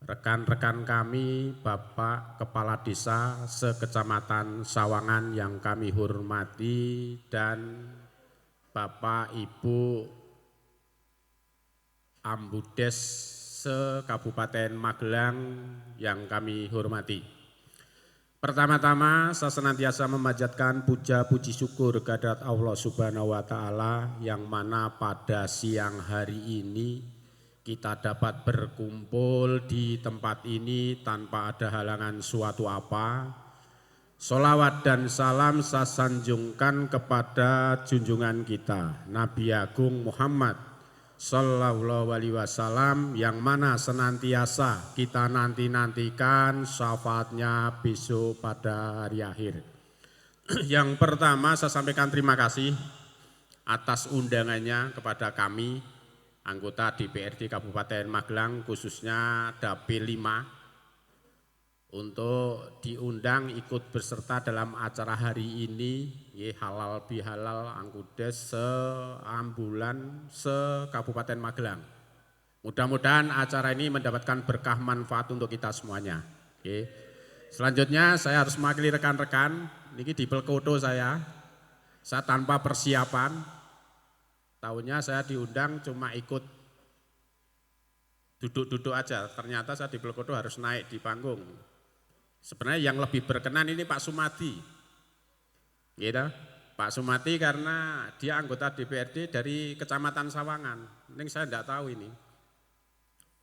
rekan-rekan kami, Bapak Kepala Desa sekecamatan Sawangan yang kami hormati, dan Bapak Ibu Ambudes se-Kabupaten Magelang yang kami hormati. Pertama-tama saya senantiasa memanjatkan puja puji syukur kehadirat Allah Subhanahu wa taala yang mana pada siang hari ini kita dapat berkumpul di tempat ini tanpa ada halangan suatu apa. Sholawat dan salam saya sanjungkan kepada junjungan kita Nabi Agung Muhammad Sallallahu Alaihi Wasallam yang mana senantiasa kita nantikan syafaatnya besok pada hari akhir. Yang pertama saya sampaikan terima kasih atas undangannya kepada kami anggota DPRD Kabupaten Magelang khususnya Dapil 5 untuk diundang ikut berserta dalam acara hari ini halal bihalal Ambudes se-Ambulan se-Kabupaten Magelang. Mudah-mudahan acara ini mendapatkan berkah manfaat untuk kita semuanya. Selanjutnya saya harus mewakili rekan-rekan, ini di Pelkoto saya tanpa persiapan, tahunnya saya diundang cuma ikut duduk-duduk aja, ternyata saya di Pelkoto harus naik di panggung. Sebenarnya yang lebih berkenan ini Pak Sumadi, gitu. Pak Sumadi karena dia anggota DPRD dari Kecamatan Sawangan. Ini saya enggak tahu ini.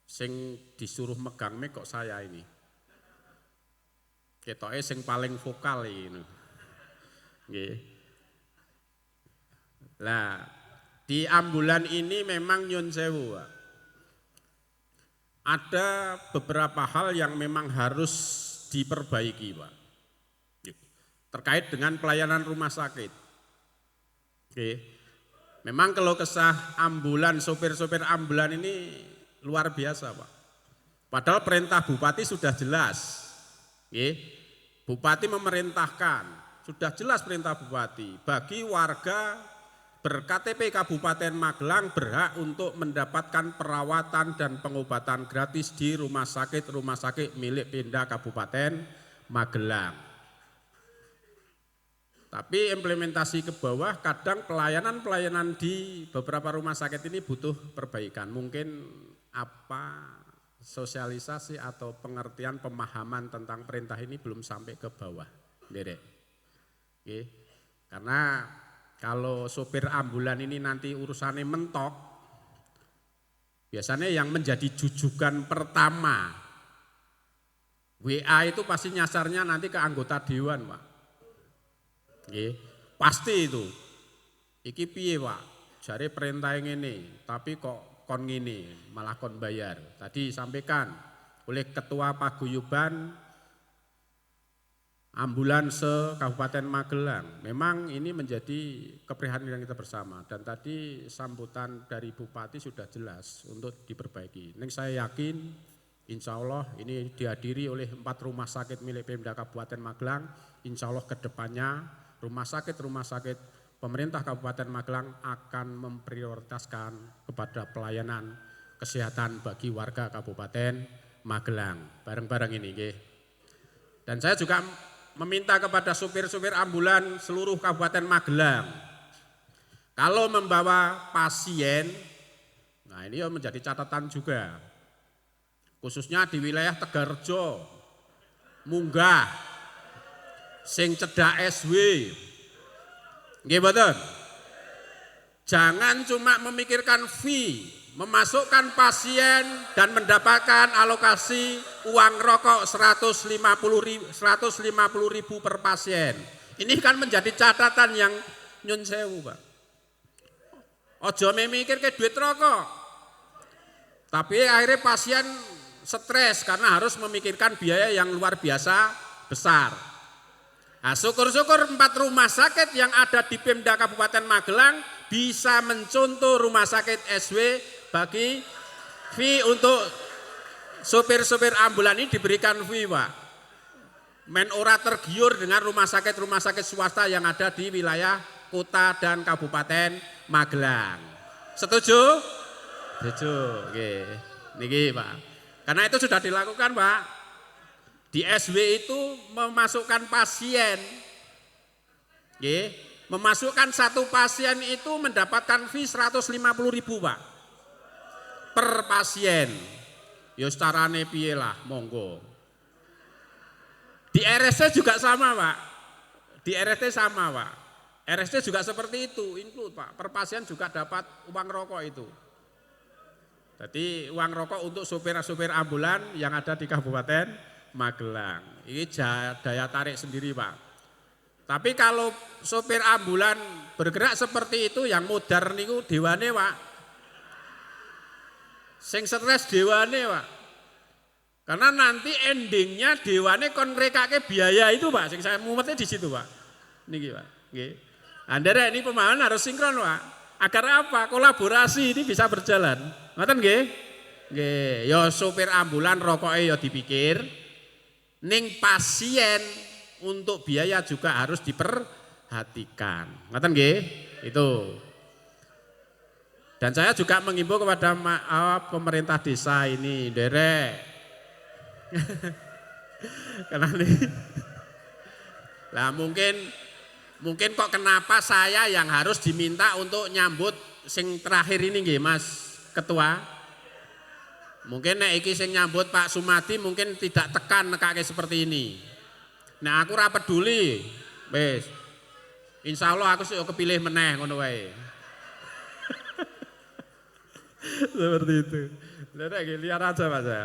Sing disuruh megang mic kok saya ini. Ketoke sing paling vokal ini. Nggih. Lah, di Ambulan ini memang nyun sewu. Ada beberapa hal yang memang harus diperbaiki, Pak. Terkait dengan pelayanan rumah sakit. Oke. Memang kalau kesah ambulan, sopir-sopir ambulan ini luar biasa, Pak. Padahal perintah Bupati sudah jelas. Oke. Bupati memerintahkan, sudah jelas perintah Bupati bagi warga ber-KTP Kabupaten Magelang berhak untuk mendapatkan perawatan dan pengobatan gratis di rumah sakit milik Pemda Kabupaten Magelang. Tapi implementasi ke bawah kadang pelayanan di beberapa rumah sakit ini butuh perbaikan. Mungkin sosialisasi atau pengertian pemahaman tentang perintah ini belum sampai ke bawah. Oke. Karena kalau sopir ambulan ini nanti urusannya mentok, biasanya yang menjadi jujukan pertama WA itu pasti nyasarnya nanti ke anggota dewan, Pak. Pasti itu. Iki piye, Pak? Jare perintah ini, tapi kok kon ngene, malah kon bayar. Tadi sampaikan oleh Ketua Paguyuban Ambulan se-Kabupaten Magelang. Memang ini menjadi keprihatinan kita bersama dan tadi sambutan dari Bupati sudah jelas untuk diperbaiki. Ini saya yakin insya Allah ini dihadiri oleh 4 rumah sakit milik Pemda Kabupaten Magelang. Insya Allah ke depannya rumah sakit pemerintah Kabupaten Magelang akan memprioritaskan kepada pelayanan kesehatan bagi warga Kabupaten Magelang. Bareng-bareng ini. Dan saya juga meminta kepada supir-supir ambulan seluruh Kabupaten Magelang, kalau membawa pasien, nah ini menjadi catatan juga, khususnya di wilayah Tegarjo, Munggah, sing cedak SW, nggih mboten? Jangan cuma memikirkan fee, memasukkan pasien dan mendapatkan alokasi uang rokok 150.000 per pasien. Ini kan menjadi catatan yang nyun sewu, Pak. Ojo memikir ke duit rokok. Tapi akhirnya pasien stres karena harus memikirkan biaya yang luar biasa besar. Nah, syukur-syukur 4 rumah sakit yang ada di Pemda Kabupaten Magelang bisa mencontoh rumah sakit SW bagi fee untuk sopir-sopir ambulan ini diberikan fee, Pak. Men ora tergiur dengan rumah sakit swasta yang ada di wilayah kota dan Kabupaten Magelang. Setuju? Setuju. Oke. Niki, Pak. Karena itu sudah dilakukan, Pak. Di SW itu memasukkan pasien. Oke. Memasukkan 1 pasien itu mendapatkan fee 150.000, Pak. per pasien. Ya carane piye lah, monggo. Di RSC juga sama, Pak. Di RSC sama, Pak. RSC juga seperti itu, include, Pak. Per pasien juga dapat uang rokok itu. Jadi uang rokok untuk supir-supir ambulan yang ada di Kabupaten Magelang. Ini daya tarik sendiri, Pak. Tapi kalau supir ambulan bergerak seperti itu yang modern itu dewane, Pak. Sing stres dewane, Pak. Karena nanti endingnya dewane kon ngrekake biaya itu, Pak. Sing saya mumetnya di situ, Pak. Niki, Pak. Nggih. Andara ini pemahaman harus sinkron, Pak. Agar apa? Kolaborasi ini bisa berjalan. Ngoten nggih? Nggih, ya supir ambulan rokoke ya dipikir. Ning pasien untuk biaya juga harus diperhatikan. Ngoten nggih? Itu. Dan saya juga mengimbau kepada pemerintah desa ini, derek. Karena ini, lah mungkin kok kenapa saya yang harus diminta untuk nyambut sing terakhir ini nggih Mas Ketua. Mungkin nek iki sing nyambut Pak Sumadi mungkin tidak tekan nekake seperti ini. Nah aku ora peduli. Wis. Insyaallah aku sih kepilih meneh ngono wae. Seperti itu. Nderek liar aja Mas ya.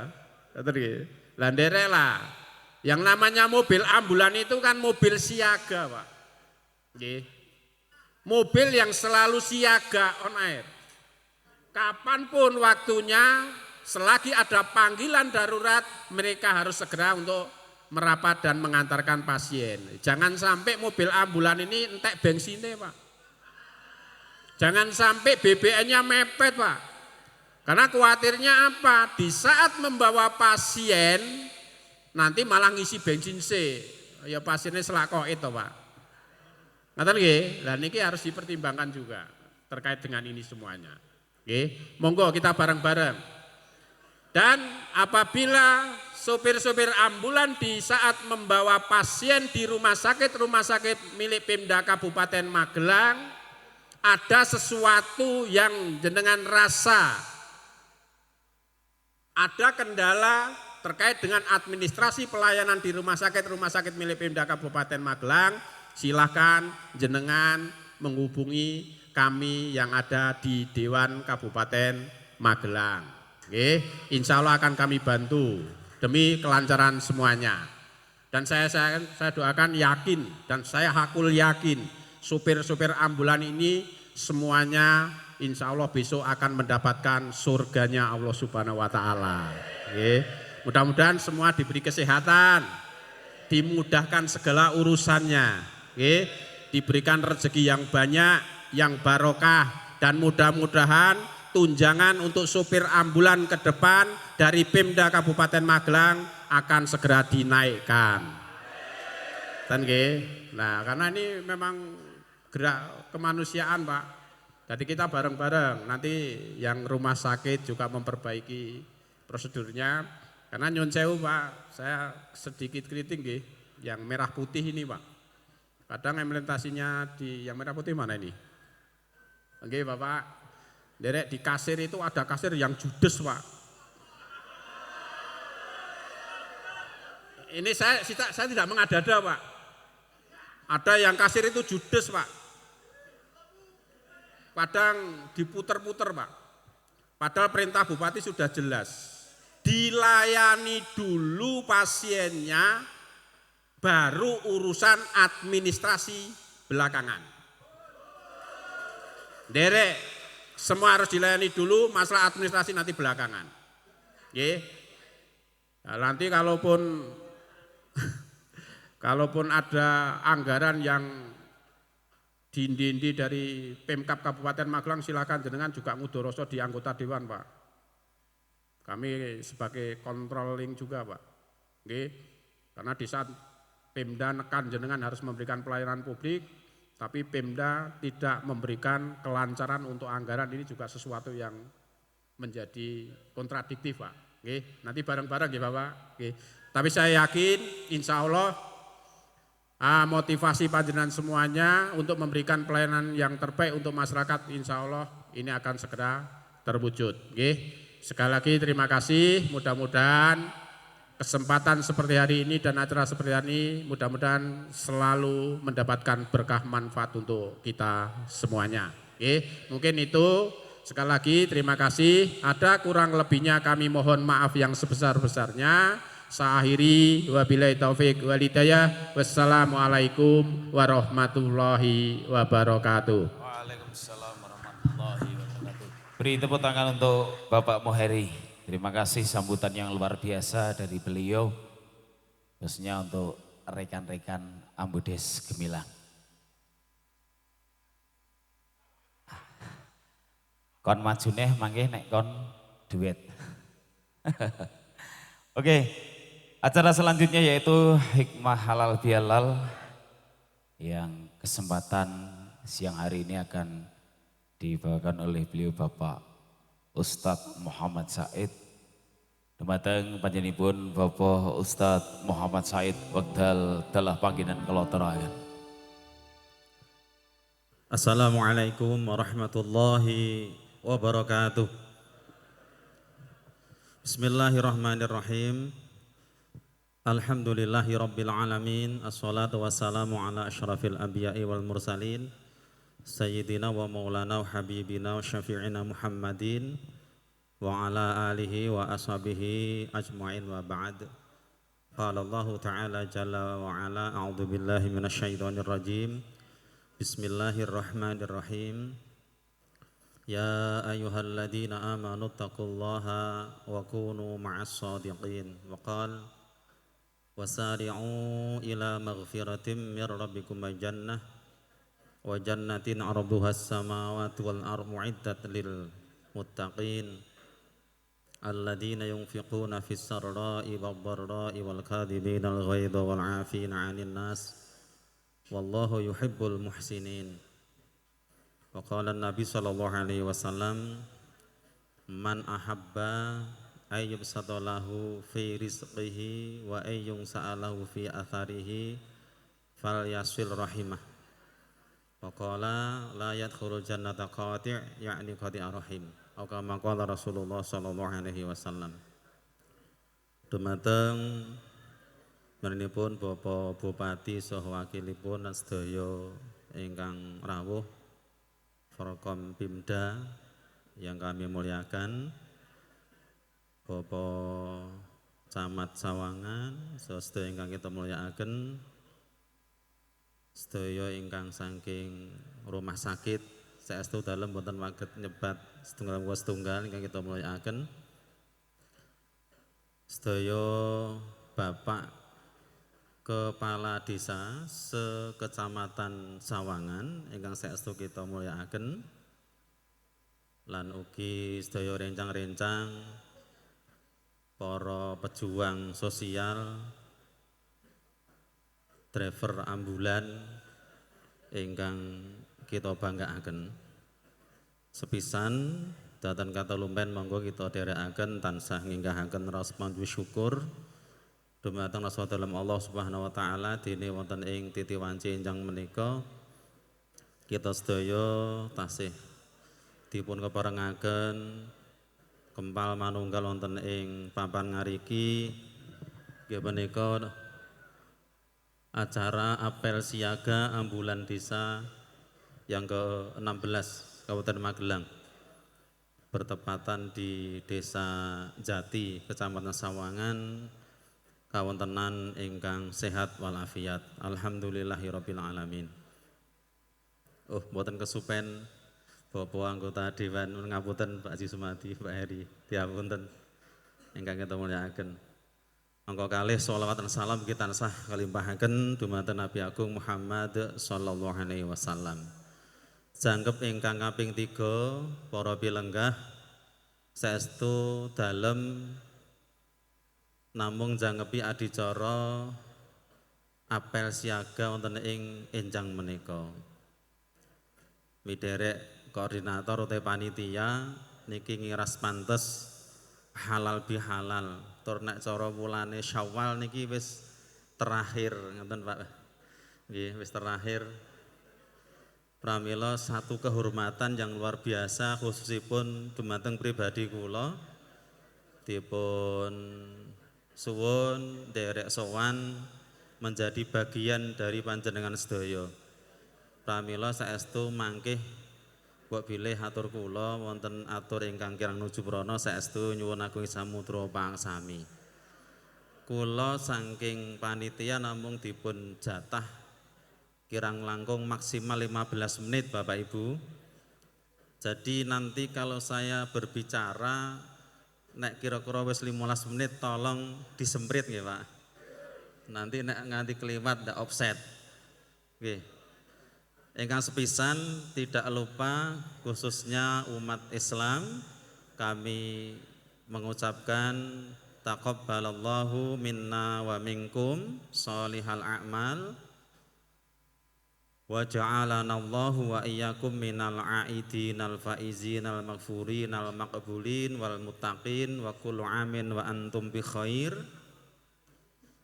Ngerti. Lah nderek lah. Yang namanya mobil ambulan itu kan mobil siaga, Pak. Nggih. Mobil yang selalu siaga on air. Kapanpun waktunya, selagi ada panggilan darurat, mereka harus segera untuk merapat dan mengantarkan pasien. Jangan sampai mobil ambulan ini entek bensinnya, Pak. Jangan sampai BBM-nya mepet, Pak. Karena khawatirnya apa? Di saat membawa pasien, nanti malah ngisi bensin sih. Ya pasiennya selakok itu, Pak. Ngaten nggih? Lah niki harus dipertimbangkan juga terkait dengan ini semuanya. Nggih, monggo kita bareng-bareng. Dan apabila sopir-sopir ambulan di saat membawa pasien di rumah sakit milik Pemda Kabupaten Magelang, ada sesuatu yang jenengan rasa ada kendala terkait dengan administrasi pelayanan di rumah sakit milik Pemda Kabupaten Magelang, silahkan jenengan menghubungi kami yang ada di Dewan Kabupaten Magelang. Oke, insya Allah akan kami bantu demi kelancaran semuanya. Dan saya doakan yakin dan saya hakul yakin supir-supir ambulan ini semuanya insya Allah besok akan mendapatkan surganya Allah Subhanahu wa Ta'ala. Mudah-mudahan semua diberi kesehatan, dimudahkan segala urusannya, diberikan rezeki yang banyak, yang barokah, dan mudah-mudahan tunjangan untuk supir ambulan ke depan dari Pemda Kabupaten Magelang akan segera dinaikkan. Nah, karena ini memang gerak kemanusiaan, Pak. Jadi kita bareng-bareng, nanti yang rumah sakit juga memperbaiki prosedurnya. Karena nyun sewu, Pak, saya sedikit kritik nggih, yang merah putih ini, Pak. Kadang implementasinya di yang merah putih mana ini? Oke, Bapak, derek di kasir itu ada kasir yang judes, Pak. Ini saya tidak mengada-ada, Pak. Ada yang kasir itu judes, Pak. Kadang diputer-puter, Pak. Padahal perintah Bupati sudah jelas. Dilayani dulu pasiennya, baru urusan administrasi belakangan. Derek, semua harus dilayani dulu, masalah administrasi nanti belakangan. Oke. Nah, nanti kalaupun ada anggaran yang dindi dari Pemkab Kabupaten Magelang, silakan jenengan juga ngudoroso di anggota dewan, Pak. Kami sebagai controlling juga, Pak. Oke. Karena di saat Pemda nekan jenengan harus memberikan pelayanan publik, tapi Pemda tidak memberikan kelancaran untuk anggaran, ini juga sesuatu yang menjadi kontradiktif, Pak. Oke. Nanti bareng-bareng ya, Bapak. Oke. Tapi saya yakin insya Allah motivasi panjenengan semuanya untuk memberikan pelayanan yang terbaik untuk masyarakat, insya Allah ini akan segera terwujud. sekali lagi terima kasih, mudah-mudahan kesempatan seperti hari ini dan acara seperti hari ini mudah-mudahan selalu mendapatkan berkah manfaat untuk kita semuanya. Oke, mungkin itu sekali lagi terima kasih. Ada kurang lebihnya kami mohon maaf yang sebesar-besarnya. Sa'akhiri wabillahi taufik walhidayah. Wassalamualaikum warahmatullahi wabarakatuh. Waalaikumsalam warahmatullahi wabarakatuh. Beri tepuk tangan untuk Bapak Moheri. Terima kasih sambutan yang luar biasa dari beliau. Khususnya untuk rekan-rekan Ambudes Gemilang. Kon majuneh mangke nek kon duet. Oke, acara selanjutnya yaitu Hikmah Halal Bihalal yang kesempatan siang hari ini akan dibawakan oleh beliau Bapak Ustadz Muhammad Said. Dumateng panjenenganipun Bapak Ustadz Muhammad Said wekdal dalah panggilan kula aturaken. Assalamualaikum warahmatullahi wabarakatuh. Bismillahirrahmanirrahim. Alhamdulillahi rabbil alamin. Assalatu wassalamu ala asyrafil anbiya'i wal mursalin. Sayyidina wa maulana wa habibina wa syafi'ina Muhammadin wa ala alihi wa ashabihi ajma'in wa ba'd. Qala Allah ta'ala jalla wa ala a'udzu billahi minasyaitonir rajim. Bismillahirrahmanirrahim. Ya ayyuhalladzina amanu taqullaha wa kunu ma'as shadiqin. Wa qala wasari'u ila maghfiratin mir rabbikum wa jannah wa jannatin 'arduha as-samawati wal ardu 'iddat lil muttaqin alladzina yunfiquna fis sarra'i wad dharra'i wal kadhibina al ghaidha wal 'afina 'anil nas wallahu yuhibbul muhsinin. Wa qala an-nabi sallallahu alaihi wasallam man ahabba ayyub sadalahu fi rizqihi wa ayyung sa'alahu fi atharihi falyasil rahimah. Wa qala la yadkhulul jannata qati' ya'ni qati'ar rahim. Atau kama qala Rasulullah sallallahu alaihi wasallam. Dumateng meninipun Bapak Bupati saha wakilipun lan sedaya ingkang rawuh Forkom Pimda yang kami muliakan, Bapak Camat Sawangan, sedaya ingkang kita mulyakaken, sedaya ingkang saking rumah sakit saestu dalem boten waget nyebat setunggal ingkang kita mulyakaken, sedaya Bapak Kepala Desa sekecamatan Sawangan ingkang saestu kita mulyakaken, lan ugi sedaya rencang-rencang para pejuang sosial, driver ambulan ingkang kita banggaaken. Sepisan dhateng katalumpen monggo kita dherekaken tansah nginggahaken raos panjwi syukur dumateng rasa dalem Allah Subhanahu wa taala dene wonten ing titi wanci enjang menika kita sedaya tasih dipun keparengaken kempal manunggal wonten ing papan ngariki nggih menika acara apel siaga ambulan desa yang ke-16 Kabupaten Magelang bertepatan di Desa Jati, Kecamatan Sawangan, kawontenan ingkang sehat walafiat. Alhamdulillahirabbil alamin. Mboten kesupen Bapak anggota Dewan, ngapunten Pak Haji Sumadi, Pak Heri, diapunten ingkang kita mulyakaken. Angka kalih sholawat dan salam kita tansah kalimpahaken dumateng Nabi Agung Muhammad sallallahu alaihi wasallam. Jangkep ingkang kaping 3 para pilenggah saestu dalem namung jangkepi adicara apel siaga wonten ing enjang menika. Miderek koordinator utawi panitia niki ngiras pantes halal bihalal. Tur nek cara mulane Syawal niki wis terakhir ngoten Pak. Nggih, wis terakhir. Pramila satu kehormatan yang luar biasa khususipun dumateng pribadi kula dipun suwun derek sowan menjadi bagian dari panjenengan sedaya. Pramila saestu mangkih mbok bilih atur kula wonten atur ingkang kirang nuju prana saestu nyuwun agung samudra pangsami. Kula saking panitia namung dipun jatah kirang langkung maksimal 15 menit Bapak Ibu. Jadi nanti kalau saya berbicara nek kira-kira wis 15 menit tolong disemprit nggih Pak. Nanti nek nganti keliwat ndak offset. Nggih. Ingkang sepisan tidak lupa khususnya umat Islam kami mengucapkan taqabbalallahu minna wa minkum sholihal a'mal wa ja'alanallahu wa iyyakum minal a'idinal faizinal maghfurinal maqbulin wal muttaqin wa kullu amin wa antum bi khair.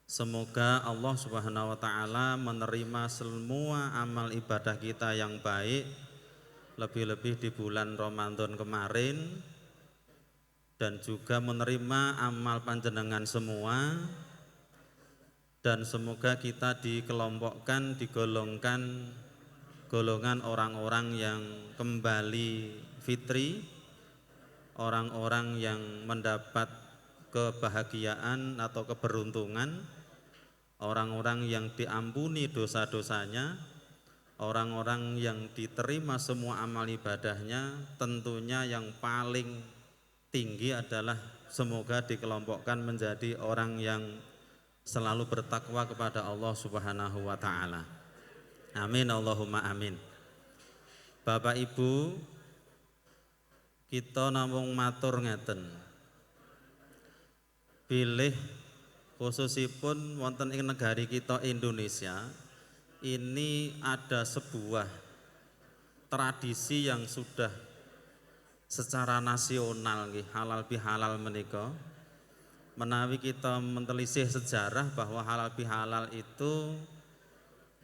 Semoga Allah Subhanahu wa taala menerima semua amal ibadah kita yang baik, lebih-lebih di bulan Ramadan kemarin, dan juga menerima amal panjenengan semua, dan semoga kita dikelompokkan, digolongkan golongan orang-orang yang kembali fitri, orang-orang yang mendapat kebahagiaan atau keberuntungan, orang-orang yang diampuni dosa-dosanya, orang-orang yang diterima semua amal ibadahnya. Tentunya yang paling tinggi adalah semoga dikelompokkan menjadi orang yang selalu bertakwa kepada Allah Subhanahu wa taala. Amin Allahumma amin. Bapak Ibu, kita namung matur ngeten. Bilih khususipun wonten ing negari kita Indonesia ini ada sebuah tradisi yang sudah secara nasional nggih halal bihalal menika. Menawi kita mentelisih sejarah bahwa halal bihalal itu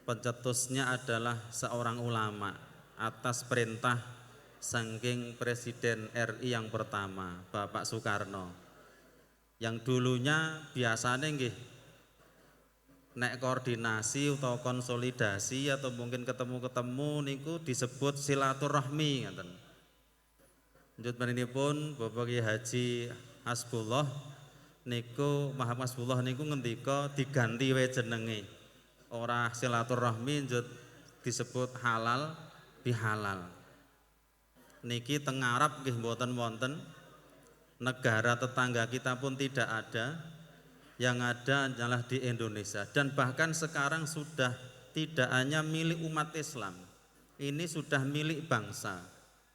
pencetusnya adalah seorang ulama atas perintah saking Presiden RI yang pertama Bapak Soekarno. Yang dulunya biasanya nggih nek koordinasi atau konsolidasi atau mungkin ketemu-ketemu niku disebut silaturahmi ngaten. Lanjut meninipun Bapak Kiai Haji Hasbullah niku Muhammad Hasbullah niku ngendika diganti wae jenenge. Ora silaturahmi njut disebut halal bihalal. Niki teng Arab nggih mboten wonten. Negara tetangga kita pun tidak ada, yang ada adalah di Indonesia. Dan bahkan sekarang sudah tidak hanya milik umat Islam, ini sudah milik bangsa.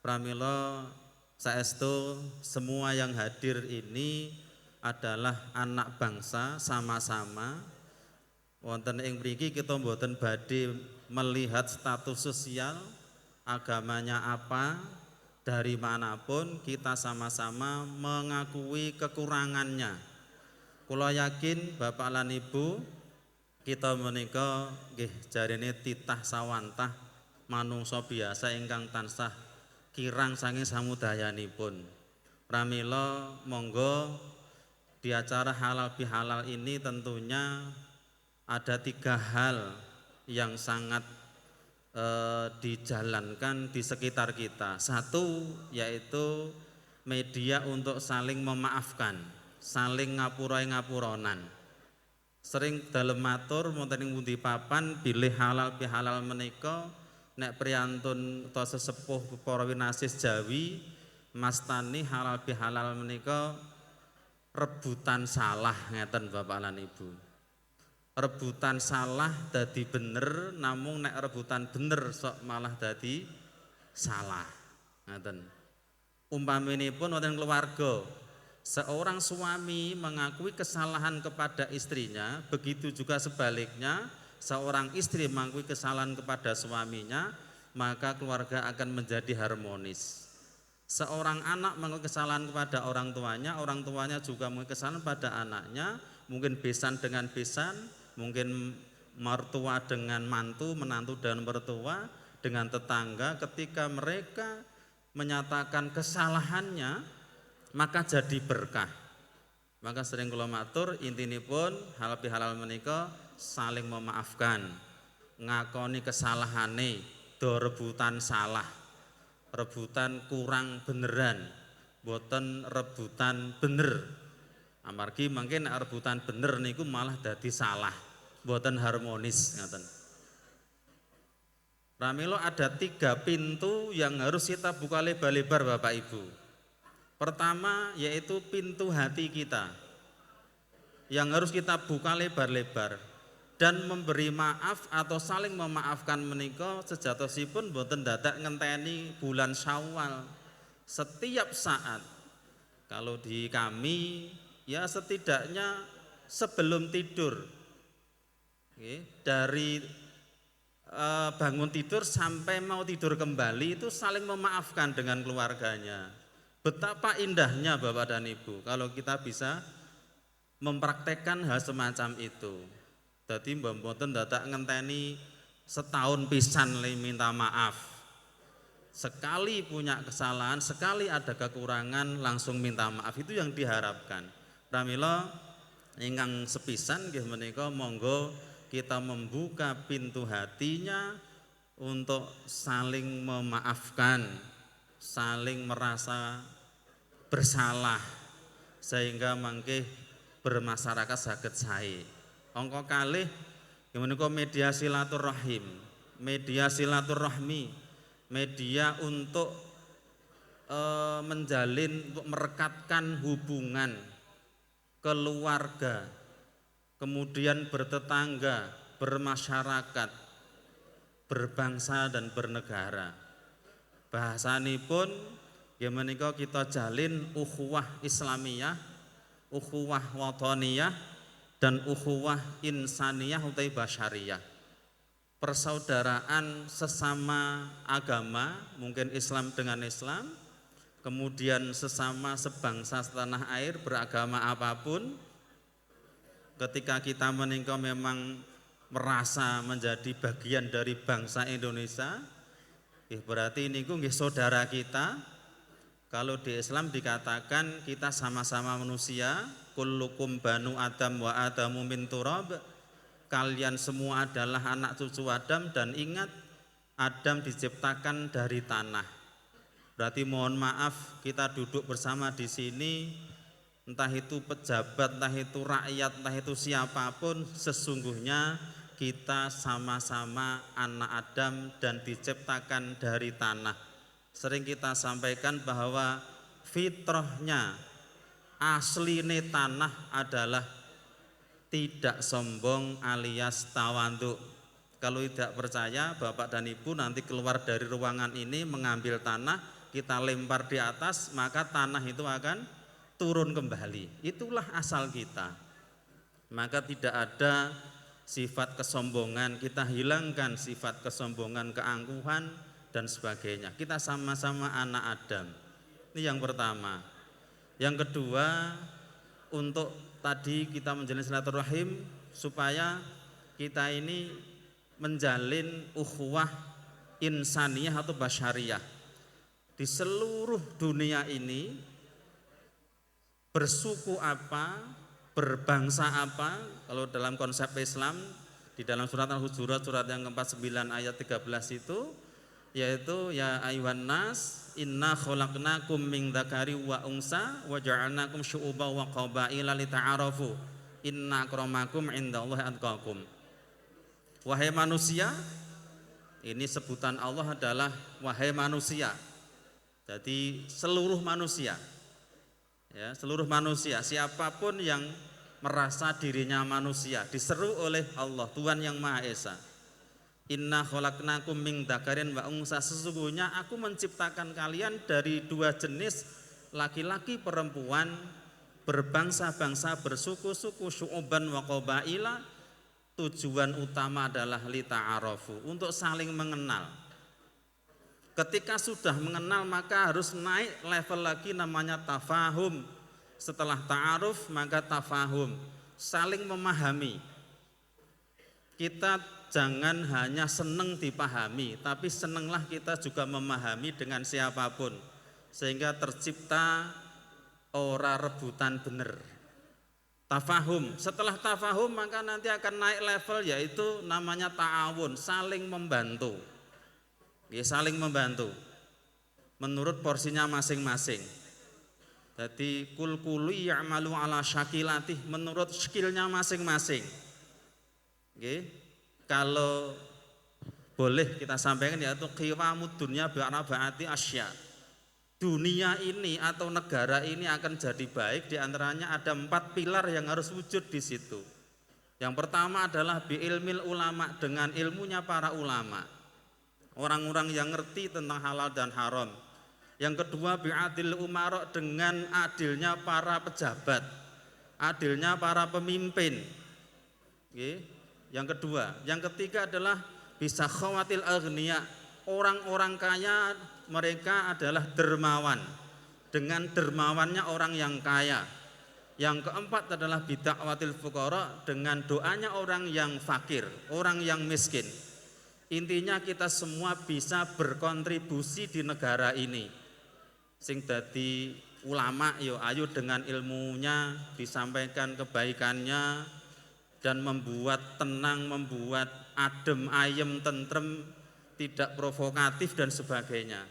Pramila saestu semua yang hadir ini adalah anak bangsa sama-sama. Wonten ing mriki kita mboten badhe melihat status sosial, agamanya apa, dari manapun kita sama-sama mengakui kekurangannya. Kula yakin Bapak lan Ibu kita menika nggih jarine titah sawantah manungsa biasa ingkang tansah kirang saking samudayanipun. Pramila monggo di acara halal bihalal ini tentunya ada 3 hal yang sangat dijalankan di sekitar kita. Satu yaitu media untuk saling memaafkan, saling ngapurai-ngapuronan. Sering dalem matur wonten ing pundi papan bilih halal bihalal menika nek priyantun utawa sesepuh para winasis Jawi mastani halal bihalal menika rebutan salah ngeten Bapak lan Ibu. Rebutan salah dadi bener, namung nek rebutan bener sok malah dadi salah. Ngaten. Umpaminipun wonten keluarga, seorang suami mengakui kesalahan kepada istrinya, begitu juga sebaliknya, seorang istri mengakui kesalahan kepada suaminya, maka keluarga akan menjadi harmonis. Seorang anak mengakui kesalahan kepada orang tuanya juga mengakui kesalahan pada anaknya, mungkin besan dengan besan, mungkin mertua dengan mantu, menantu dan mertua, dengan tetangga. Ketika mereka menyatakan kesalahannya, maka jadi berkah. Maka sering kula matur intinipun halal bihalal menika saling memaafkan, ngakoni kesalahane, do rebutan salah, rebutan kurang beneran, boten rebutan bener. Amargi mungkin rebutan bener niku malah dadi salah, boten harmonis ngaten. Pramila ada 3 pintu yang harus kita buka lebar-lebar Bapak Ibu. Pertama yaitu pintu hati kita yang harus kita buka lebar-lebar, dan memberi maaf atau saling memaafkan menika sejatosipun boten dadak ngenteni bulan Syawal. Setiap saat, kalau di kami ya setidaknya sebelum tidur, dari bangun tidur sampai mau tidur kembali itu saling memaafkan dengan keluarganya. Betapa indahnya Bapak dan Ibu kalau kita bisa mempraktekkan hal semacam itu. Jadi mboten dadak ngenteni setahun pisan le minta maaf. Sekali punya kesalahan, sekali ada kekurangan langsung minta maaf, itu yang diharapkan. Pramila ingkang sepisan nggih menika monggo kita membuka pintu hatinya untuk saling memaafkan, saling merasa bersalah sehingga mangke bermasyarakat saged sae. Angka kalih menika media silaturahim, media silaturahmi, media untuk menjalin, untuk merekatkan hubungan keluarga, kemudian bertetangga, bermasyarakat, berbangsa dan bernegara. Bahasanipun ya menika kita jalin ukhuwah Islamiyah, ukhuwah wataniyah, dan ukhuwah insaniyah utai basyariyah. Persaudaraan sesama agama, mungkin Islam dengan Islam, kemudian sesama sebangsa setanah air beragama apapun. Ketika kita menika memang merasa menjadi bagian dari bangsa Indonesia, berarti niku nggih saudara kita. Kalau di Islam dikatakan kita sama-sama manusia, kullukum banu Adam wa Adamu min turab. Kalian semua adalah anak cucu Adam, dan ingat Adam diciptakan dari tanah. Berarti mohon maaf kita duduk bersama di sini, entah itu pejabat, entah itu rakyat, entah itu siapapun, sesungguhnya kita sama-sama anak Adam dan diciptakan dari tanah. Sering kita sampaikan bahwa fitrahnya asline tanah adalah tidak sombong alias tawanduk. Kalau tidak percaya Bapak dan Ibu nanti keluar dari ruangan ini mengambil tanah, kita lempar di atas, maka tanah itu akan turun kembali. Itulah asal kita. Maka tidak ada sifat kesombongan, kita hilangkan sifat kesombongan, keangkuhan dan sebagainya. Kita sama-sama anak Adam. Ini yang pertama. Yang kedua, untuk tadi kita menjalin silaturahim supaya kita ini menjalin ukhuwah insaniyah atau basyariyah. Di seluruh dunia ini bersuku apa, berbangsa apa, kalau dalam konsep Islam di dalam surat Al-Hujurat surat yang ke-49 ayat 13 itu, yaitu ya ayuhan nas inna khalaqnakum min dzakari wa unsa wa ja'alnakum syu'uban wa qabaila lita'arafu inna akramakum indallahi atqakum. Wahai manusia, ini sebutan Allah adalah wahai manusia. Jadi seluruh manusia, ya, seluruh manusia, siapapun yang merasa dirinya manusia, diseru oleh Allah, Tuhan yang Maha Esa. Inna khalaqnakum min dzakarin wa unsa, sesungguhnya aku menciptakan kalian dari 2 jenis, laki-laki perempuan, berbangsa-bangsa, bersuku-suku, syu'uban wa qabaila. Tujuan utama adalah lita'arafu, untuk saling mengenal. Ketika sudah mengenal maka harus naik level lagi namanya tafahum. Setelah ta'aruf maka tafahum, saling memahami. Kita jangan hanya senang dipahami, tapi senanglah kita juga memahami dengan siapapun, sehingga tercipta ora rebutan bener. Tafahum. Setelah tafahum maka nanti akan naik level, yaitu namanya ta'awun, saling membantu. Ya, saling membantu menurut porsinya masing-masing. Jadi kul ya'malu ala syakilatih, menurut skillnya masing-masing. Oke. Kalau boleh kita sampaikan, yaitu qiwamud dunya bi'araba'ati asya. Dunia ini atau negara ini akan jadi baik, diantaranya ada 4 pilar yang harus wujud di situ. Yang pertama adalah bi'ilmil ulama, dengan ilmunya para ulama, orang-orang yang ngerti tentang halal dan haram. Yang kedua bi'adil umara, dengan adilnya para pejabat, adilnya para pemimpin. Oke. Yang kedua, yang ketiga adalah bisa khawatil aghniya, orang-orang kaya mereka adalah dermawan, dengan dermawannya orang yang kaya. Yang keempat adalah bid'awatil fuqara, dengan doanya orang yang fakir, orang yang miskin. Intinya kita semua bisa berkontribusi di negara ini. Sing dadi ulama yo ayo dengan ilmunya disampaikan kebaikannya dan membuat tenang, membuat adem, ayem, tentrem, tidak provokatif dan sebagainya.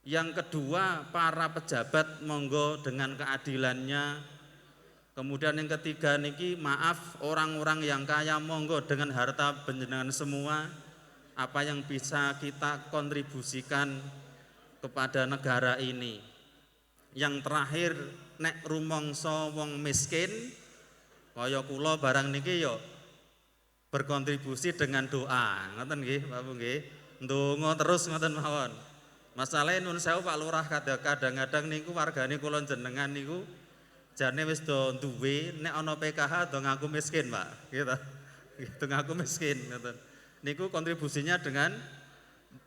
Yang kedua, para pejabat monggo dengan keadilannya. Kemudian yang ketiga niki, maaf, orang-orang yang kaya monggo dengan harta panjenengan semua, apa yang bisa kita kontribusikan kepada negara ini. Yang terakhir, nek rumangsa wong miskin kaya kula barang niki yo berkontribusi dengan doa. Ngoten nggih, Pak Bu nggih. Ndonga terus ngoten mawon. Masalahe nun sewu Pak Lurah, kadang-kadang niku wargane kula jenengan niku jane wis do duwe, nek ana PKH do ngaku miskin, Pak. Gitu. Gitu ngaku miskin ngoten. Niku kontribusinya dengan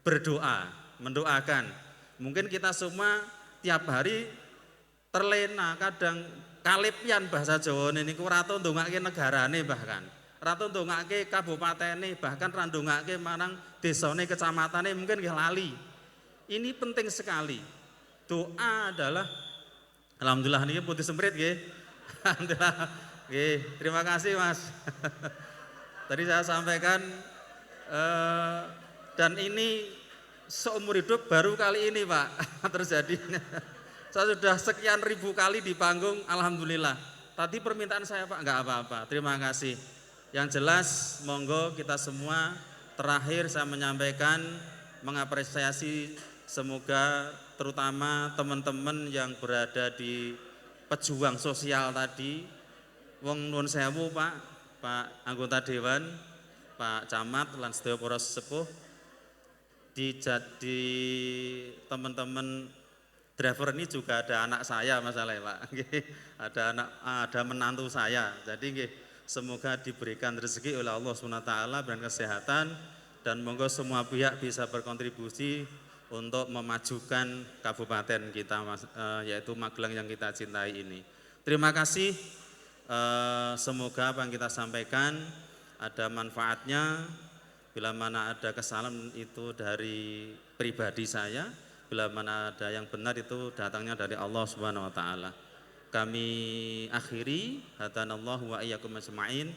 berdoa, mendoakan. Mungkin kita semua tiap hari terlena, kadang kalipian bahasa Jawa niku ora tau ndongake negarane, bahkan ratu ndongake kabupatene, bahkan ra ndongake marang desane, kecamatane, mungkin nggih lali. Ini penting sekali. Doa adalah, alhamdulillah niki putih semprit nggih. Alhamdulillah. Nggih, terima kasih Mas. Tadi saya sampaikan dan ini seumur hidup baru kali ini Pak terjadi. Saya sudah sekian ribu kali di panggung, alhamdulillah. Tadi permintaan saya Pak, enggak apa-apa, terima kasih. Yang jelas monggo kita semua, terakhir saya menyampaikan mengapresiasi, semoga terutama teman-teman yang berada di pejuang sosial tadi, wong nuwun sewu Pak anggota dewan, Pak Camat lan sedaya para sesepuh, di teman-teman driver ini juga ada anak saya masalahnya Pak. Ada menantu saya. Jadi nggih, semoga diberikan rezeki oleh Allah SWT dan kesehatan, dan monggo semua pihak bisa berkontribusi untuk memajukan kabupaten kita yaitu Magelang yang kita cintai ini. Terima kasih. Semoga apa yang kita sampaikan ada manfaatnya. Bila mana ada kesalahan itu dari pribadi saya, bila mana ada yang benar itu datangnya dari Allah Subhanahu wa taala. Kami akhiri, hadanallahu wa iyyakum ajma'in.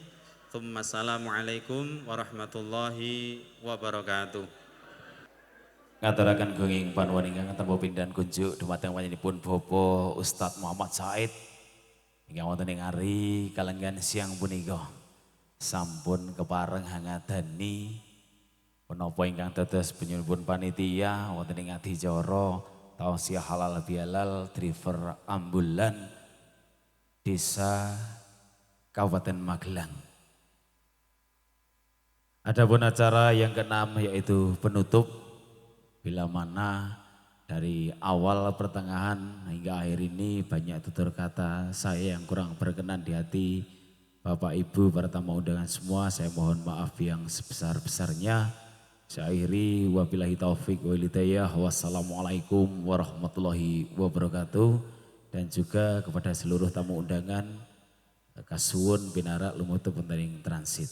Assalamualaikum warahmatullahi wabarakatuh. Ngaturaken gunging panuwun ingkang tempo pindhan kunjuk dumateng panjenenganipun Bapak Ustadz Muhammad Said ingkang wonten ing ari kalenggan siang punika sampun kepareng hangadani punapa ingkang dados penyuwun panitia wonten ing adicara tausiah halal bihalal driver ambulan Desa Kabupaten Magelang. Adapun acara yang keenam yaitu penutup, bila mana dari awal pertengahan hingga akhir ini banyak tutur kata saya yang kurang berkenan di hati Bapak Ibu para tamu undangan semua, saya mohon maaf yang sebesar-besarnya. Saya akhiri, wabillahi taufik wal hidayah, wassalamualaikum warahmatullahi wabarakatuh. Dan juga kepada seluruh tamu undangan, kasuwun pinarak lumutuh penting transit.